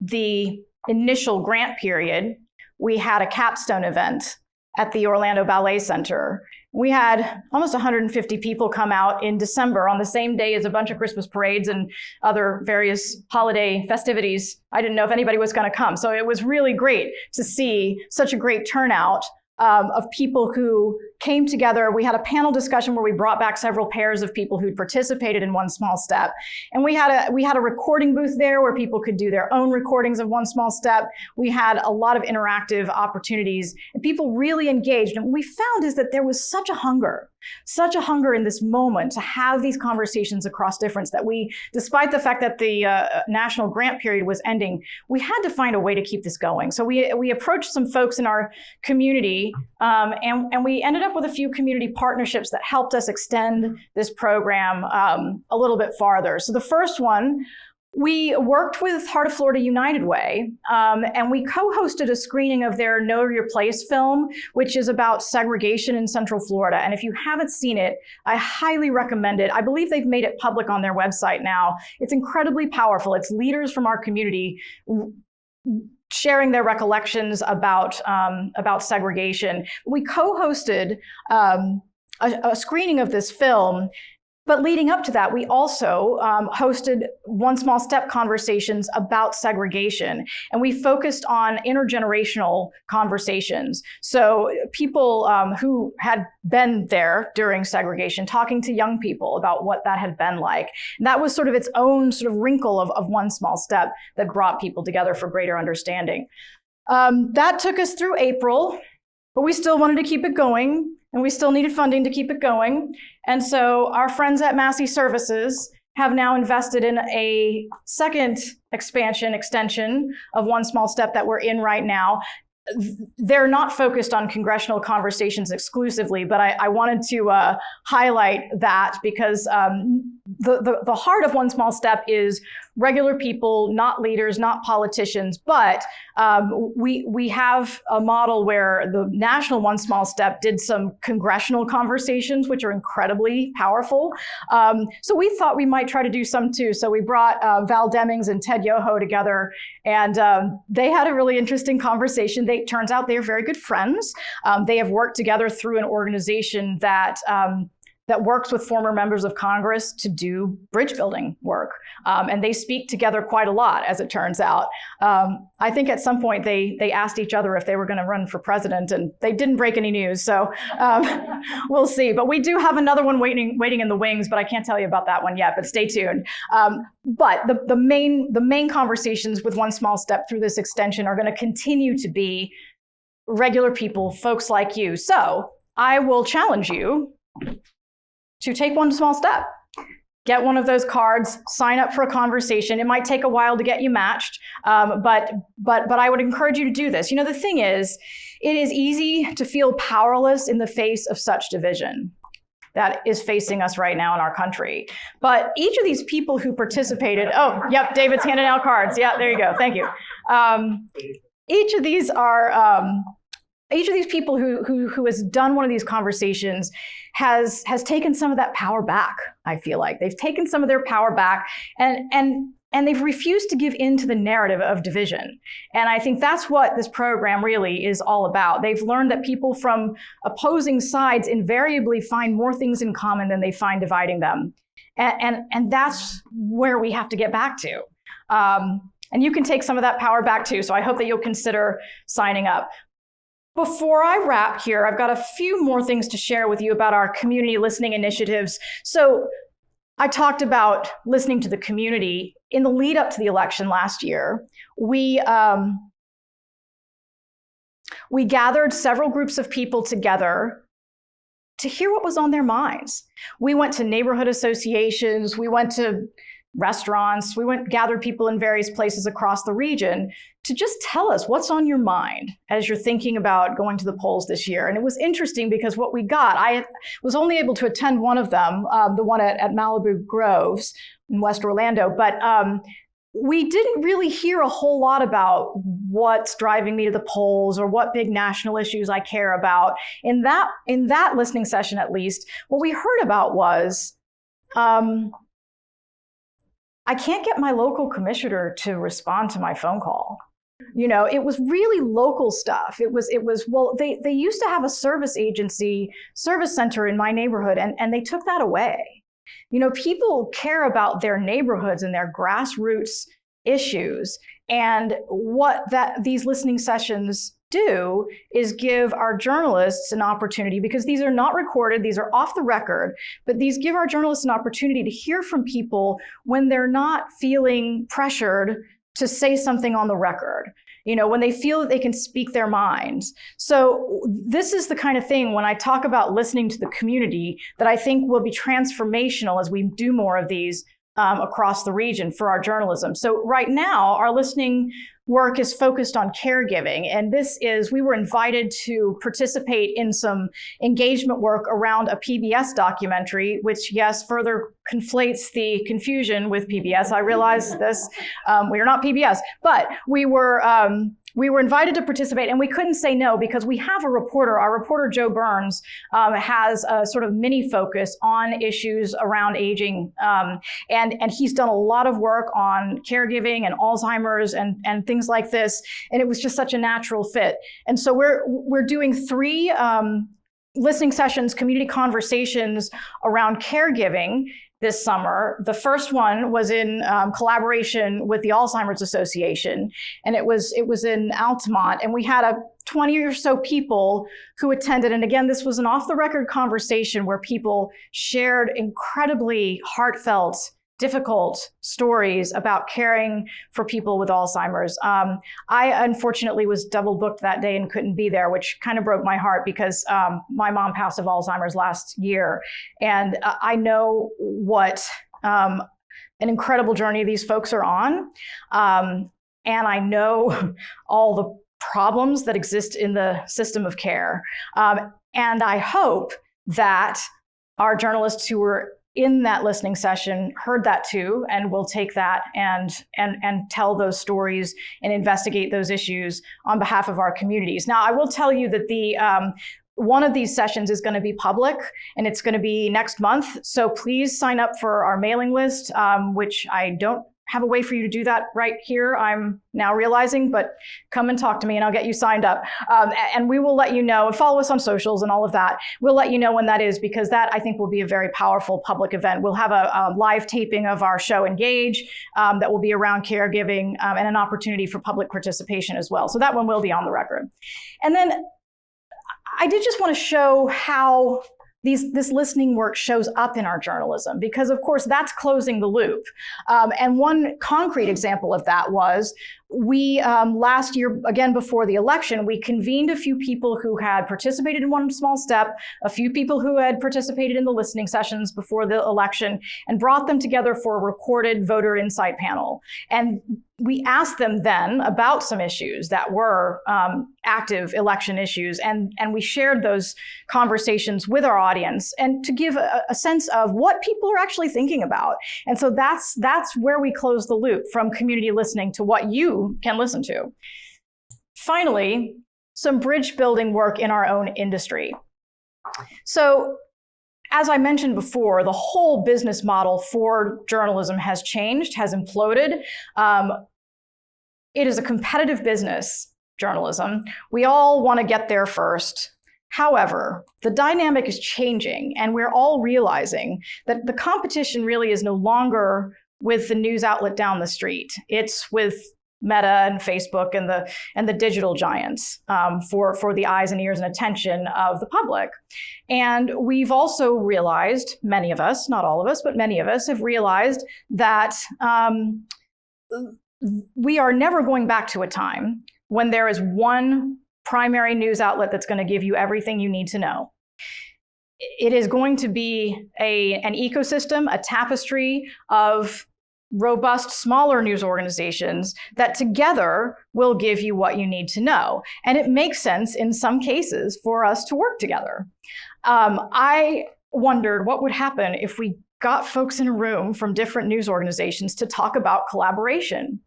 the initial grant period, we had a capstone event at the Orlando Ballet Center. We had almost 150 people come out in December on the same day as a bunch of Christmas parades and other various holiday festivities. I didn't know if anybody was going to come. So it was really great to see such a great turnout of people who came together. We had a panel discussion where we brought back several pairs of people who'd participated in One Small Step. And we had a recording booth there where people could do their own recordings of One Small Step. We had a lot of interactive opportunities, and people really engaged. And what we found is that there was such a hunger in this moment to have these conversations across difference that we, despite the fact that the national grant period was ending, we had to find a way to keep this going. So we approached some folks in our community, and we ended up with a few community partnerships that helped us extend this program a little bit farther. So the first one, we worked with Heart of Florida United Way, and we co-hosted a screening of their Know Your Place film, which is about segregation in Central Florida. And if you haven't seen it, I highly recommend it. I believe they've made it public on their website now. It's incredibly powerful. It's leaders from our community sharing their recollections about segregation. We co-hosted a screening of this film. But leading up to that, we also hosted One Small Step conversations about segregation. And we focused on intergenerational conversations. So people who had been there during segregation, talking to young people about what that had been like. And that was sort of its own sort of wrinkle of One Small Step that brought people together for greater understanding. That took us through April, but we still wanted to keep it going. And we still needed funding to keep it going. And so our friends at Massey Services have now invested in a second extension of One Small Step that we're in right now. They're not focused on congressional conversations exclusively, but I wanted to highlight that because the heart of One Small Step is regular people, not leaders, not politicians, but we have a model where the national One Small Step did some congressional conversations, which are incredibly powerful. So we thought we might try to do some too. So we brought Val Demings and Ted Yoho together, and they had a really interesting conversation. Turns out they're very good friends. They have worked together through an organization that that works with former members of Congress to do bridge building work. And they speak together quite a lot, as it turns out. I think at some point they asked each other if they were going to run for president, and they didn't break any news. So we'll see. But we do have another one waiting in the wings, but I can't tell you about that one yet, but stay tuned. But the main conversations with One Small Step through this extension are going to continue to be regular people, folks like you. So I will challenge you to take one small step. Get one of those cards, sign up for a conversation. It might take a while to get you matched, but I would encourage you to do this. You know, the thing is, it is easy to feel powerless in the face of such division that is facing us right now in our country. But each of these people who participated, oh, yep, David's handing out cards. Yeah, there you go. Thank you. Each of these people who has done one of these conversations has taken some of that power back. I feel like they've taken some of their power back, and they've refused to give in to the narrative of division. And I think that's what this program really is all about. They've learned that people from opposing sides invariably find more things in common than they find dividing them. And that's where we have to get back to. And you can take some of that power back too. So I hope that you'll consider signing up. Before I wrap here, I've got a few more things to share with you about our community listening initiatives. So I talked about listening to the community. In the lead up to the election last year, we gathered several groups of people together to hear what was on their minds. We went to neighborhood associations, we went to restaurants, gathered people in various places across the region to just tell us what's on your mind as you're thinking about going to the polls this year. And it was interesting because what we got, I was only able to attend one of them, the one at Malibu Groves in West Orlando, but we didn't really hear a whole lot about what's driving me to the polls or what big national issues I care about. In that listening session, at least, what we heard about was, I can't get my local commissioner to respond to my phone call. You know, it was really local stuff. It was, well, they used to have a service center in my neighborhood, and they took that away. You know, people care about their neighborhoods and their grassroots issues. And what these listening sessions do is give our journalists an opportunity, because these are not recorded, these are off the record, but these give our journalists an opportunity to hear from people when they're not feeling pressured to say something on the record, you know, when they feel that they can speak their minds. So this is the kind of thing, when I talk about listening to the community, that I think will be transformational as we do more of these across the region for our journalism. So right now, our listening work is focused on caregiving. And we were invited to participate in some engagement work around a PBS documentary, which, yes, further conflates the confusion with PBS. I realize this, we are not PBS, but we were invited to participate, and we couldn't say no because we have a reporter. Our reporter, Joe Burns, has a sort of mini focus on issues around aging. And he's done a lot of work on caregiving and Alzheimer's and things like this. And it was just such a natural fit. And so we're doing 3 listening sessions, community conversations around caregiving this summer. The first one was in collaboration with the Alzheimer's Association, and it was in Altamont, and we had 20 or so people who attended. And again, this was an off-the-record conversation where people shared incredibly heartfelt, difficult stories about caring for people with Alzheimer's. I unfortunately was double booked that day and couldn't be there, which kind of broke my heart because my mom passed of Alzheimer's last year. And I know what an incredible journey these folks are on. And I know all the problems that exist in the system of care. And I hope that our journalists who were in that listening session heard that too, and will take that and tell those stories and investigate those issues on behalf of our communities. Now, I will tell you that one of these sessions is going to be public, and it's going to be next month. So please sign up for our mailing list, which I don't have a way for you to do that right here, I'm now realizing, but come and talk to me and I'll get you signed up. And we will let you know, follow us on socials and all of that. We'll let you know when that is, because that I think will be a very powerful public event. We'll have a live taping of our show Engage that will be around caregiving and an opportunity for public participation as well. So that one will be on the record. And then I did just want to show how this listening work shows up in our journalism, because of course that's closing the loop. And one concrete example of that was we last year, again before the election, we convened a few people who had participated in One Small Step, a few people who had participated in the listening sessions before the election, and brought them together for a recorded voter insight panel. And we asked them then about some issues that were active election issues, and we shared those conversations with our audience, and to give a sense of what people are actually thinking about. And so that's where we close the loop from community listening to what you can listen to. Finally, some bridge building work in our own industry. So, as I mentioned before, the whole business model for journalism has changed, has imploded. It is a competitive business, journalism. We all want to get there first. However, the dynamic is changing, and we're all realizing that the competition really is no longer with the news outlet down the street. It's with Meta and Facebook and the digital giants for the eyes and ears and attention of the public. And we've also realized, many of us, not all of us, but many of us have realized that we are never going back to a time when there is one primary news outlet that's going to give you everything you need to know. It is going to be an ecosystem, a tapestry of robust, smaller news organizations that together will give you what you need to know. And it makes sense in some cases for us to work together. I wondered what would happen if we got folks in a room from different news organizations to talk about collaboration.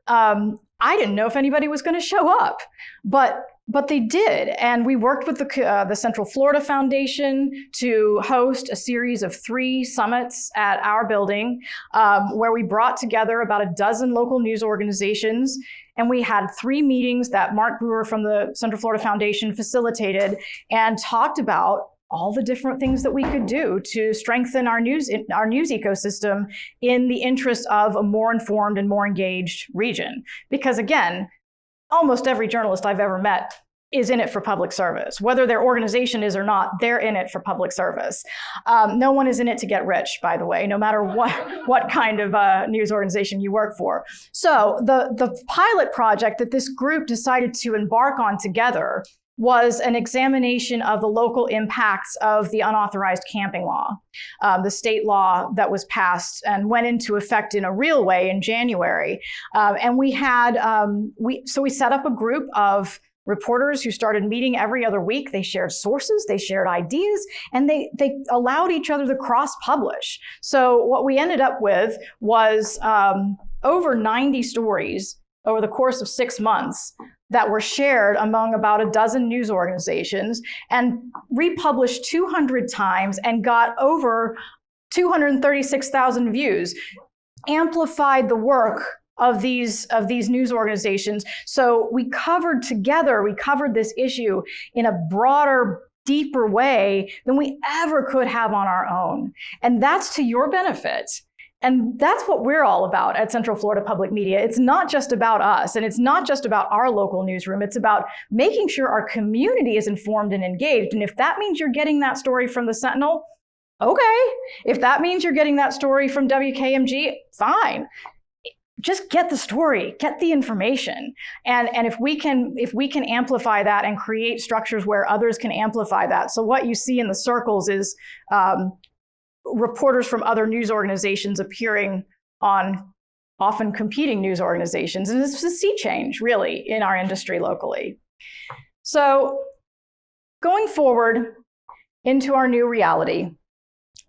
I didn't know if anybody was going to show up, but they did. And we worked with the Central Florida Foundation to host a series of 3 summits at our building, where we brought together about a dozen local news organizations. And we had 3 meetings that Mark Brewer from the Central Florida Foundation facilitated, and talked about all the different things that we could do to strengthen our news ecosystem in the interest of a more informed and more engaged region. Because again, almost every journalist I've ever met is in it for public service. Whether their organization is or not, they're in it for public service. No one is in it to get rich, by the way, no matter what kind of news organization you work for. So the pilot project that this group decided to embark on together was an examination of the local impacts of the unauthorized camping law, the state law that was passed and went into effect in a real way in January. And we had, we set up a group of reporters who started meeting every other week. They shared sources, they shared ideas, and they allowed each other to cross-publish. So what we ended up with was over 90 stories over the course of 6 months that were shared among about a dozen news organizations and republished 200 times and got over 236,000 views, amplified the work of these news organizations. So we covered this issue in a broader, deeper way than we ever could have on our own. And that's to your benefit. And that's what we're all about at Central Florida Public Media. It's not just about us, and it's not just about our local newsroom. It's about making sure our community is informed and engaged. And if that means you're getting that story from the Sentinel, okay. If that means you're getting that story from WKMG, fine. Just get the story, get the information. And if we can amplify that and create structures where others can amplify that. So what you see in the circles is reporters from other news organizations appearing on often competing news organizations. And it's a sea change, really, in our industry locally. So going forward into our new reality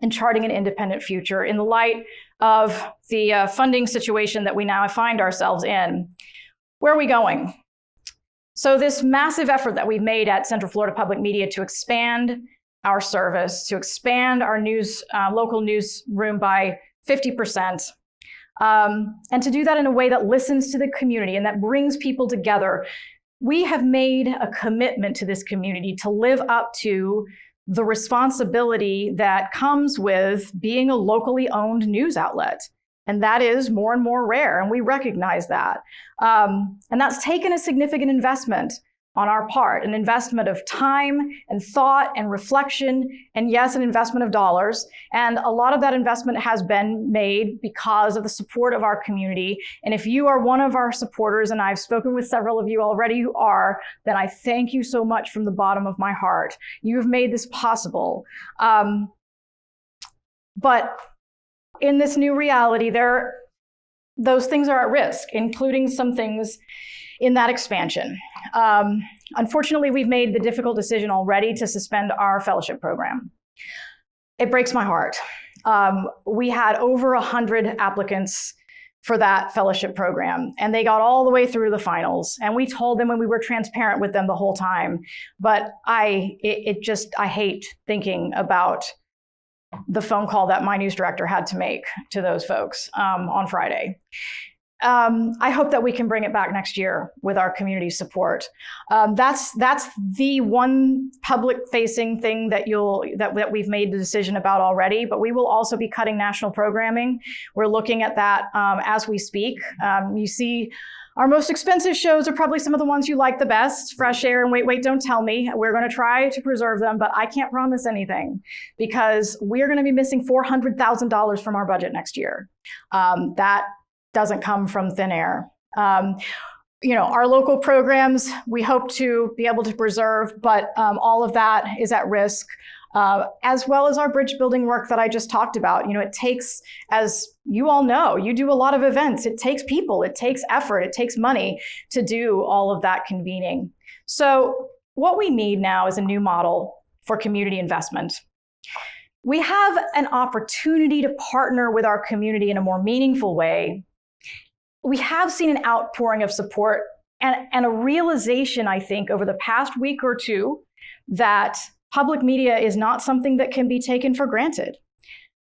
and charting an independent future in the light of the funding situation that we now find ourselves in, where are we going? So this massive effort that we've made at Central Florida Public Media to expand our service, to expand our local newsroom by 50%, and to do that in a way that listens to the community and that brings people together. We have made a commitment to this community to live up to the responsibility that comes with being a locally owned news outlet. And that is more and more rare, and we recognize that. And that's taken a significant investment on our part, an investment of time and thought and reflection, and yes, an investment of dollars. And a lot of that investment has been made because of the support of our community. And if you are one of our supporters, and I've spoken with several of you already who are, then I thank you so much from the bottom of my heart. You have made this possible. But in this new reality, those things are at risk, including some things in that expansion. Unfortunately, we've made the difficult decision already to suspend our fellowship program. It breaks my heart. We had over 100 applicants for that fellowship program, and they got all the way through the finals. And we told them, and we were transparent with them the whole time. But I hate thinking about the phone call that my news director had to make to those folks on Friday. I hope that we can bring it back next year with our community support. That's the one public-facing thing that we've made the decision about already. But we will also be cutting national programming. We're looking at that as we speak. You see, our most expensive shows are probably some of the ones you like the best, Fresh Air and Wait, Don't Tell Me. We're going to try to preserve them, but I can't promise anything because we're going to be missing $400,000 from our budget next year. That doesn't come from thin air. Our local programs, we hope to be able to preserve, but all of that is at risk, as well as our bridge building work that I just talked about. It takes, as you all know, you do a lot of events. It takes people, it takes effort, it takes money to do all of that convening. So what we need now is a new model for community investment. We have an opportunity to partner with our community in a more meaningful way. We have seen an outpouring of support and a realization, I think, over the past week or two that public media is not something that can be taken for granted.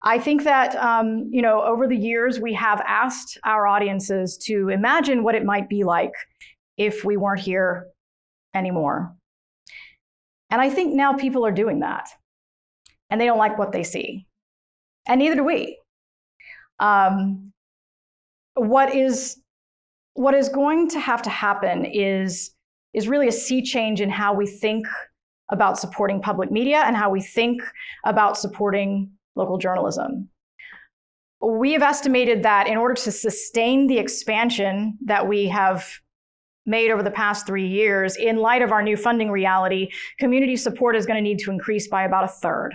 I think that, over the years, we have asked our audiences to imagine what it might be like if we weren't here anymore. And I think now people are doing that, and they don't like what they see. And neither do we. What is going to have to happen is really a sea change in how we think about supporting public media and how we think about supporting local journalism. We have estimated that in order to sustain the expansion that we have made over the past 3 years, in light of our new funding reality, community support is going to need to increase by about a third.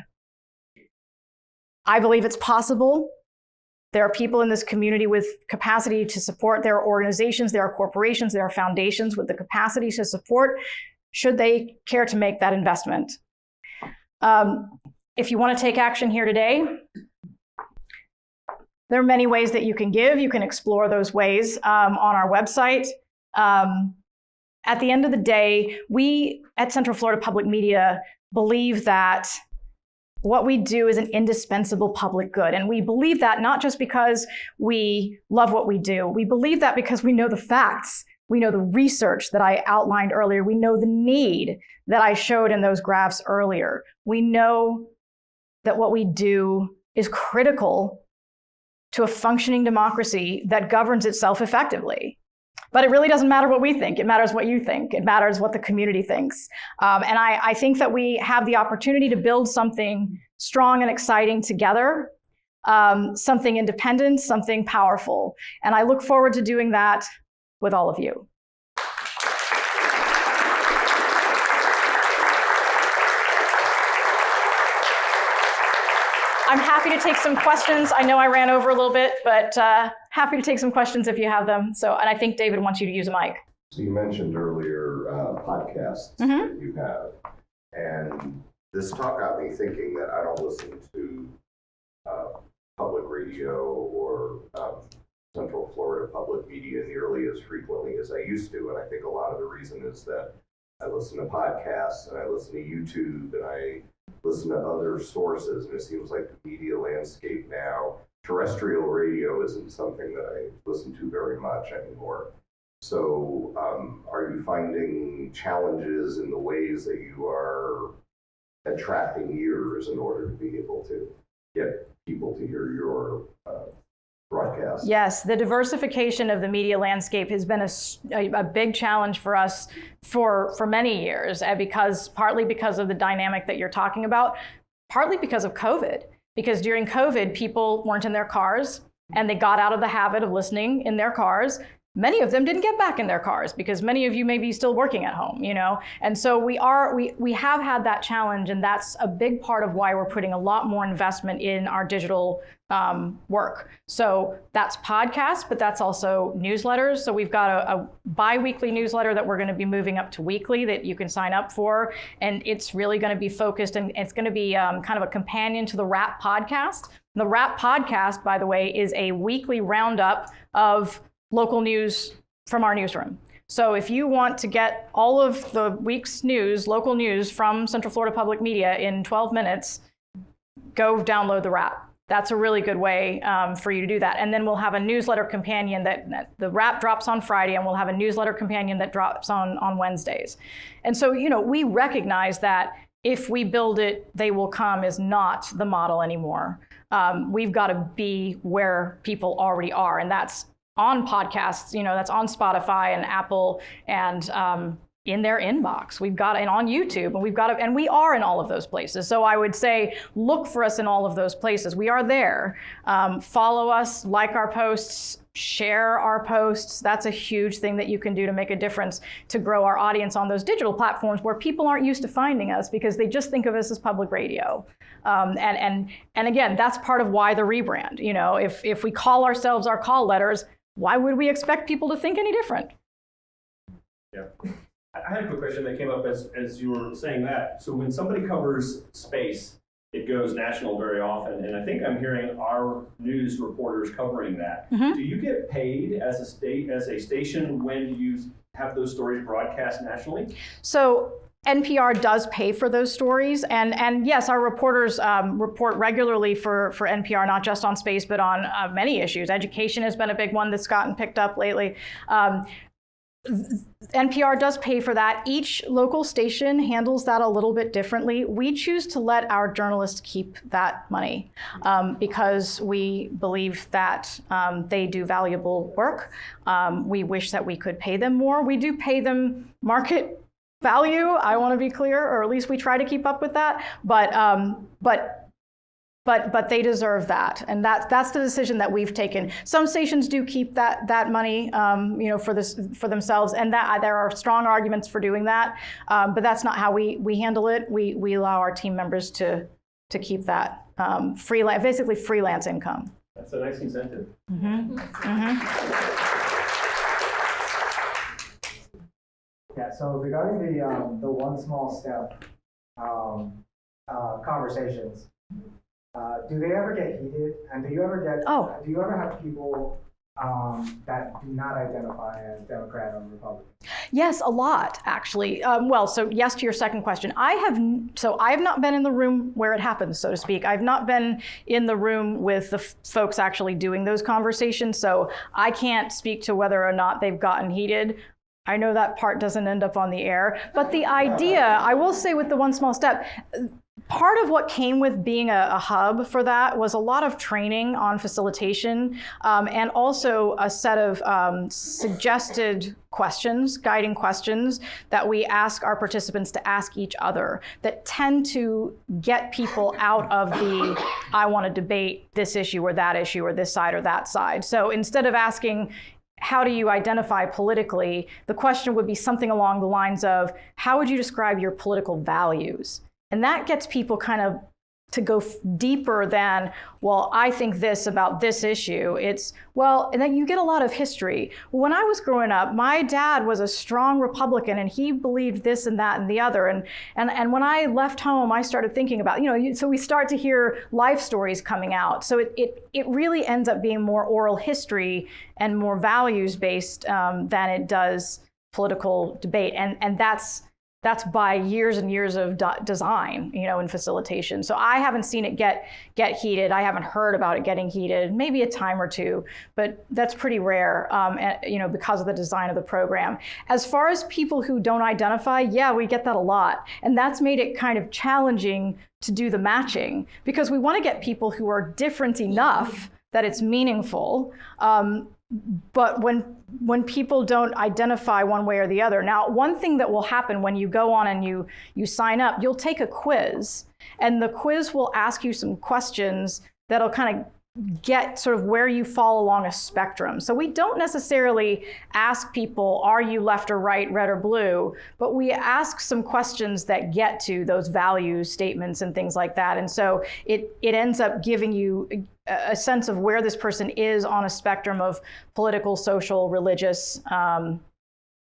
I believe it's possible. There are people in this community with capacity to support. There are organizations, there are corporations, there are foundations with the capacity to support, should they care to make that investment. If you want to take action here today, there are many ways that you can give. You can explore those ways on our website. At the end of the day, we at Central Florida Public Media believe that what we do is an indispensable public good. And we believe that not just because we love what we do. We believe that because we know the facts. We know the research that I outlined earlier. We know the need that I showed in those graphs earlier. We know that what we do is critical to a functioning democracy that governs itself effectively. But it really doesn't matter what we think. It matters what you think. It matters what the community thinks. And I think that we have the opportunity to build something strong and exciting together, something independent, something powerful. And I look forward to doing that with all of you. I'm happy to take some questions. I know I ran over a little bit, but happy to take some questions if you have them. And I think David wants you to use a mic. So you mentioned earlier podcasts that you have, and this talk got me thinking that I don't listen to public radio or Central Florida public media nearly as frequently as I used to, and I think a lot of the reason is that I listen to podcasts and I listen to YouTube and I listen to other sources, and it seems like the media landscape now terrestrial radio isn't something that I listen to very much anymore. So are you finding challenges in the ways that you are attracting ears in order to be able to get people to hear your broadcast? Yes, the diversification of the media landscape has been a big challenge for us for many years, partly because of the dynamic that you're talking about, partly because of COVID. Because during COVID, people weren't in their cars and they got out of the habit of listening in their cars. Many of them didn't get back in their cars because many of you may be still working at home, And so we have had that challenge, and that's a big part of why we're putting a lot more investment in our digital work. So that's podcasts, but that's also newsletters. So we've got a bi-weekly newsletter that we're going to be moving up to weekly that you can sign up for. And it's really going to be focused, and it's going to be kind of a companion to the Wrap podcast. The Wrap podcast, by the way, is a weekly roundup of local news from our newsroom. So if you want to get all of the week's news, local news from Central Florida Public Media in 12 minutes, go download the Wrap. That's a really good way for you to do that. And then we'll have a newsletter companion that the Wrap drops on Friday, and we'll have a newsletter companion that drops on Wednesdays. And so, we recognize that if we build it, they will come is not the model anymore. We've got to be where people already are, and that's on podcasts, that's on Spotify and Apple and in their inbox. We've got it on YouTube, and we are in all of those places. So I would say, look for us in all of those places. We are there. Follow us, like our posts, share our posts. That's a huge thing that you can do to make a difference to grow our audience on those digital platforms where people aren't used to finding us because they just think of us as public radio. And again, that's part of why the rebrand. If we call ourselves our call letters, why would we expect people to think any different? Yeah. I had a quick question that came up as you were saying that. So when somebody covers space, it goes national very often, and I think I'm hearing our news reporters covering that. Mm-hmm. Do you get paid as a station when you have those stories broadcast nationally? So NPR does pay for those stories, and yes, our reporters report regularly for NPR, not just on space, but on many issues. Education has been a big one that's gotten picked up lately. NPR does pay for that. Each local station handles that a little bit differently. We choose to let our journalists keep that money because we believe that they do valuable work. We wish that we could pay them more. We do pay them market value, I want to be clear, or at least we try to keep up with that. But they deserve that, and that's the decision that we've taken. Some stations do keep that money, for themselves, and that there are strong arguments for doing that. But that's not how we handle it. We allow our team members to keep that basically freelance income. That's a nice incentive. Mm-hmm. Mm-hmm. Yeah, so regarding the one small step conversations, do they ever get heated? And do you ever have people that do not identify as Democrat or Republican? Yes, a lot, actually. So yes to your second question. I have not been in the room where it happens, so to speak. I've not been in the room with the folks actually doing those conversations, so I can't speak to whether or not they've gotten heated. I know that part doesn't end up on the air, but the idea, I will say with the one small step, part of what came with being a hub for that was a lot of training on facilitation and also a set of suggested questions, guiding questions that we ask our participants to ask each other that tend to get people out of the, I want to debate this issue or that issue or this side or that side. So instead of asking, how do you identify politically? The question would be something along the lines of, how would you describe your political values? And that gets people kind of to go deeper than, well, I think this about this issue. It's, well, and then you get a lot of history. When I was growing up, my dad was a strong Republican and he believed this and that and the other. And when I left home, I started thinking about, so we start to hear life stories coming out. So it really ends up being more oral history and more values based than it does political debate. And that's That's by years and years of design, and facilitation. So I haven't seen it get heated. I haven't heard about it getting heated, maybe a time or two, but that's pretty rare, because of the design of the program. As far as people who don't identify, yeah, we get that a lot. And that's made it kind of challenging to do the matching, because we want to get people who are different enough that it's meaningful. But when people don't identify one way or the other. Now, one thing that will happen when you go on and you sign up, you'll take a quiz, and the quiz will ask you some questions that'll kind of get sort of where you fall along a spectrum. So we don't necessarily ask people, are you left or right, red or blue? But we ask some questions that get to those value statements and things like that. And so it ends up giving you a sense of where this person is on a spectrum of political, social, religious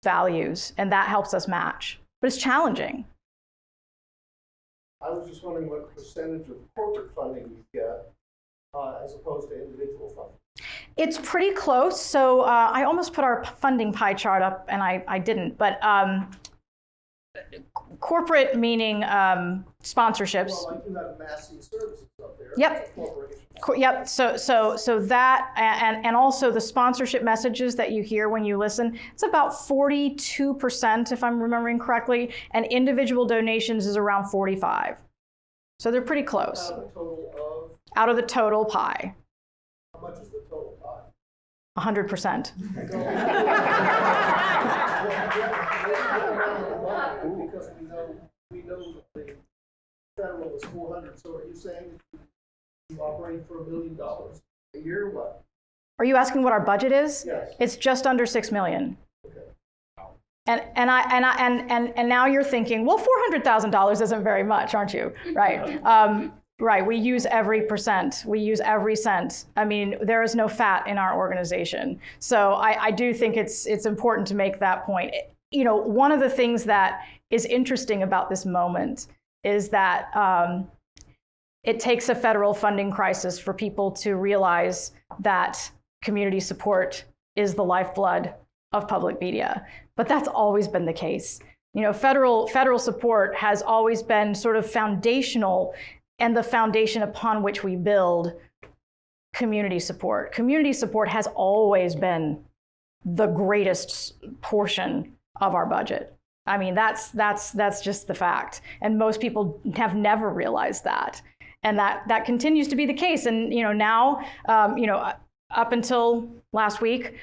values. And that helps us match. But it's challenging. I was just wondering what percentage of corporate funding you get as opposed to individual funding. It's pretty close. So I almost put our funding pie chart up, and I didn't. But corporate meaning sponsorships. Well, like you have massive services up there. Yep. Yep. So that and also the sponsorship messages that you hear when you listen, it's about 42%, if I'm remembering correctly, and individual donations is around 45%. So they're pretty close. Out of the total pie. How much is the total pie? 100%. Because we know that the federal is 400. So are you saying you operate for $1 million a year? What? Are you asking what our budget is? Yes. It's just under $6 million. Okay. And now you're thinking, well, $400,000 isn't very much, aren't you? Right. Right. We use every percent. We use every cent. I mean, there is no fat in our organization. So I do think it's important to make that point. One of the things that is interesting about this moment is that it takes a federal funding crisis for people to realize that community support is the lifeblood of public media. But that's always been the case. Federal support has always been sort of foundational, and the foundation upon which we build community support. Community support has always been the greatest portion of our budget. I mean, that's just the fact. And most people have never realized that. And that continues to be the case. And now, up until last week,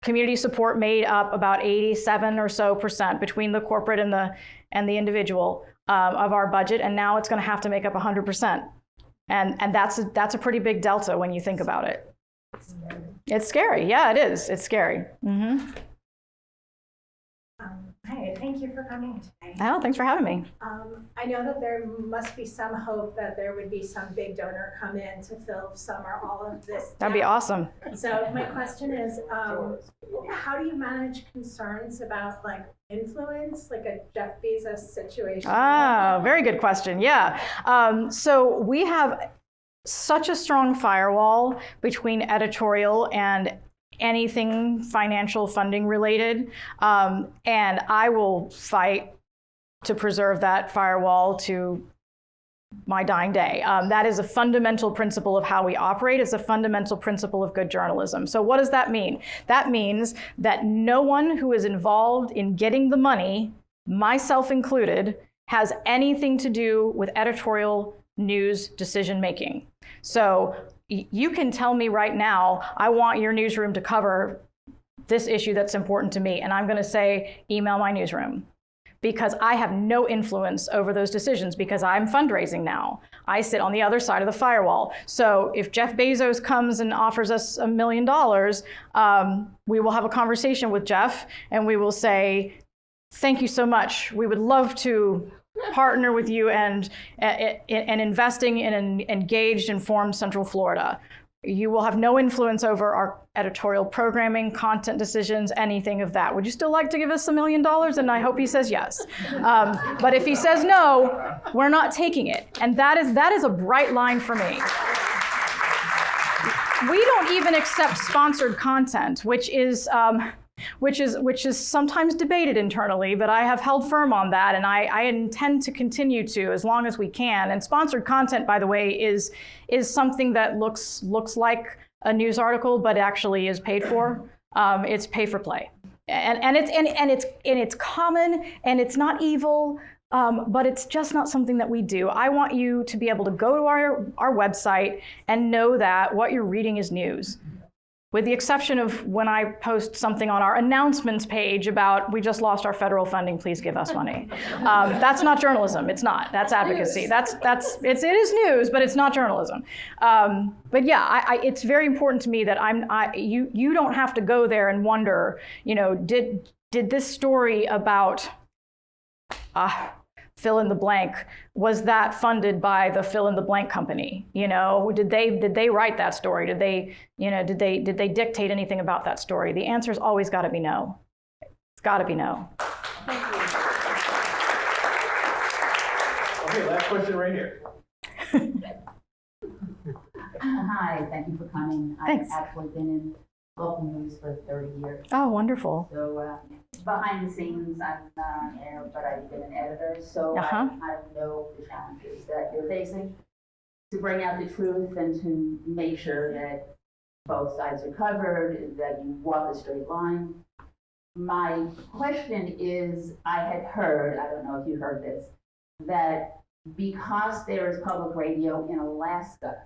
community support made up about 87% or so between the corporate and the individual of our budget, and now it's going to have to make up 100%, and that's a pretty big delta when you think about it. It's scary. Yeah, it is. It's scary. Mm-hmm. Hi, thank you for coming today. Oh, thanks for having me. I know that there must be some hope that there would be some big donor come in to fill some or all of this. That'd be awesome. So my question is, how do you manage concerns about influence, like a Jeff Bezos situation? Ah, very good question. Yeah. So we have such a strong firewall between editorial and anything financial funding related. And I will fight to preserve that firewall to my dying day. That is a fundamental principle of how we operate. It's a fundamental principle of good journalism. So what does that mean? That means that no one who is involved in getting the money, myself included, has anything to do with editorial news decision making. So you can tell me right now, I want your newsroom to cover this issue that's important to me. And I'm going to say, email my newsroom. Because I have no influence over those decisions, because I'm fundraising now. I sit on the other side of the firewall. So if Jeff Bezos comes and offers us $1 million, we will have a conversation with Jeff and we will say, thank you so much. We would love to partner with you and investing in an engaged, informed Central Florida. You will have no influence over our editorial programming, content decisions, anything of that. Would you still like to give us $1 million? And I hope he says yes. But if he says no, we're not taking it. And that is a bright line for me. We don't even accept sponsored content, which is which is sometimes debated internally, but I have held firm on that, and I intend to continue to as long as we can. And sponsored content, by the way, is something that looks like a news article, but actually is paid for. It's pay for play, and it's common, and it's not evil. But it's just not something that we do. I want you to be able to go to our website and know that what you're reading is news. With the exception of when I post something on our announcements page about, we just lost our federal funding, please give us money. That's not journalism. It's not. That's advocacy. It is news, but it's not journalism. But yeah, it's very important to me that you don't have to go there and wonder, did this story about fill in the blank, was that funded by the fill in the blank company? Did they write that story? Did they dictate anything about that story? The answer's always got to be no. It's got to be no. Okay, last question right here. Hi, thank you for coming. Thanks. I've actually been in local news for 30 years. Oh, wonderful. So behind the scenes, I'm not there, but I've been an editor, so I kind of know the challenges that you're facing to bring out the truth and to make sure that both sides are covered, that you walk a straight line. My question is, I had heard, I don't know if you heard this, that because there is public radio in Alaska,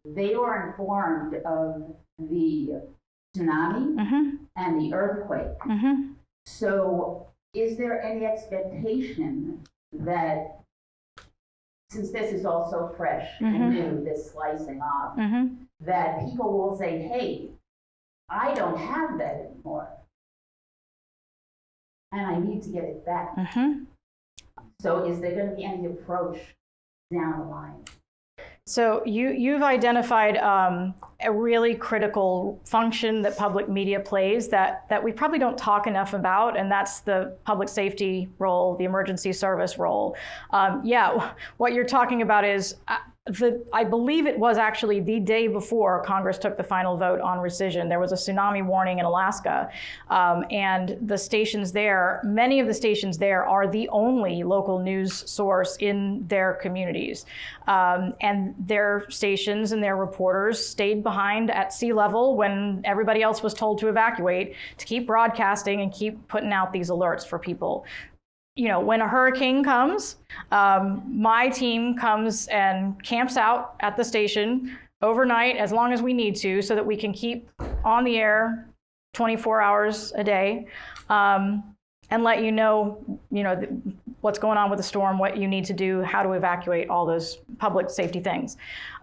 they were informed of the tsunami and the earthquake. So is there any expectation that, since this is all so fresh and new, this slicing off, that people will say, hey, I don't have that anymore, and I need to get it back. So is there going to be any approach down the line? So you've identified a really critical function that public media plays that we probably don't talk enough about, and that's the public safety role, the emergency service role. What you're talking about is, I believe it was actually the day before Congress took the final vote on rescission. There was a tsunami warning in Alaska, and the stations there, many of the stations there are the only local news source in their communities. And their stations and their reporters stayed behind at sea level when everybody else was told to evacuate, to keep broadcasting and keep putting out these alerts for people. When a hurricane comes, my team comes and camps out at the station overnight as long as we need to, so that we can keep on the air 24 hours a day, and let you know what's going on with the storm, what you need to do, how to evacuate, all those public safety things.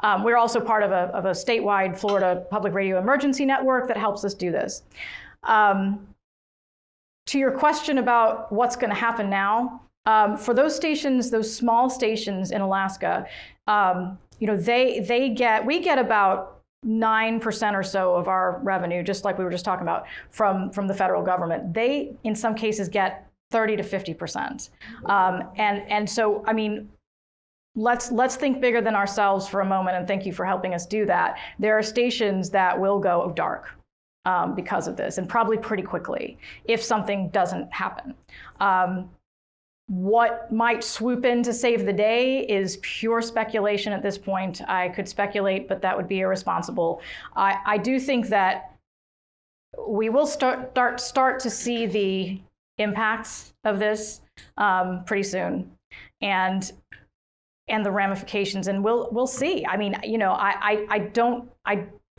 We're also part of a statewide Florida public radio emergency network that helps us do this. To your question about what's going to happen now, for those stations, those small stations in Alaska, we get about 9% or so of our revenue, just like we were just talking about, from the federal government. They, in some cases, get 30 to 50%. And so, I mean, let's think bigger than ourselves for a moment, and thank you for helping us do that. There are stations that will go dark because of this, and probably pretty quickly if something doesn't happen. What might swoop in to save the day is pure speculation at this point. I could speculate, but that would be irresponsible. I do think that we will start to see the impacts of this pretty soon, and the ramifications, and we'll see. I mean,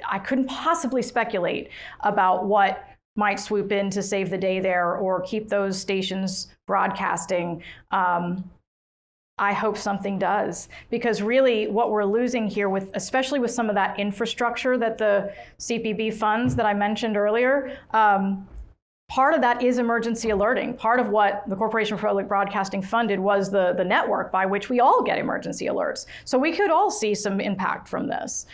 I couldn't possibly speculate about what might swoop in to save the day there or keep those stations broadcasting. I hope something does, because really what we're losing here, especially with some of that infrastructure that the CPB funds that I mentioned earlier, part of that is emergency alerting. Part of what the Corporation for Public Broadcasting funded was the network by which we all get emergency alerts. So we could all see some impact from this.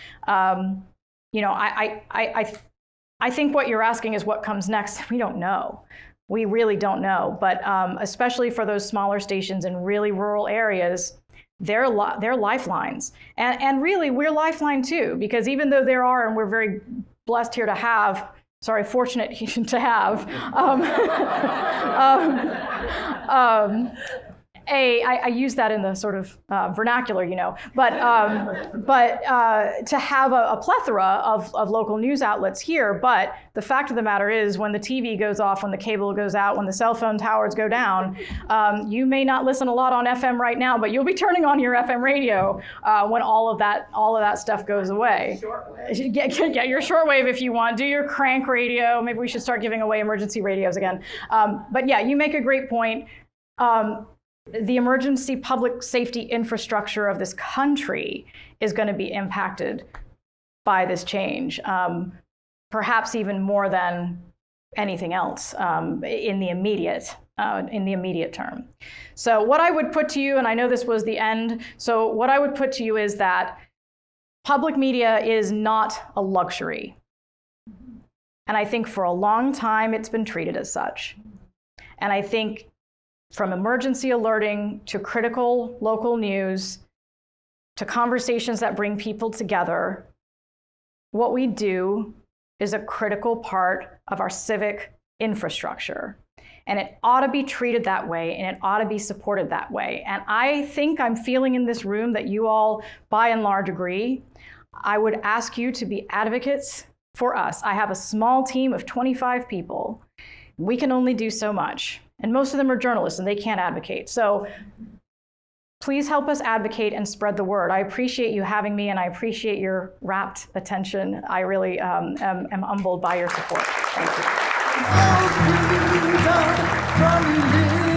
I think what you're asking is what comes next. We don't know. We really don't know. But especially for those smaller stations in really rural areas, they're lifelines. And really, we're lifeline too, because even though there are, and we're very blessed here to have, fortunate to have. I use that in the sort of vernacular, but to have a plethora of local news outlets here. But the fact of the matter is, when the TV goes off, when the cable goes out, when the cell phone towers go down, you may not listen a lot on FM right now, but you'll be turning on your FM radio when all of that stuff goes away. Get your shortwave if you want. Do your crank radio. Maybe we should start giving away emergency radios again. But yeah, you make a great point. The emergency public safety infrastructure of this country is going to be impacted by this change, perhaps even more than anything else in the immediate term. So what I would put to you, and I know this was the end, so what I would put to you is that public media is not a luxury. And I think for a long time it's been treated as such. And I think from emergency alerting to critical local news to conversations that bring people together, what we do is a critical part of our civic infrastructure. And it ought to be treated that way, and it ought to be supported that way. And I think I'm feeling in this room that you all, by and large, agree. I would ask you to be advocates for us. I have a small team of 25 people. We can only do so much. And most of them are journalists and they can't advocate. So please help us advocate and spread the word. I appreciate you having me, and I appreciate your rapt attention. I really am humbled by your support. Thank you.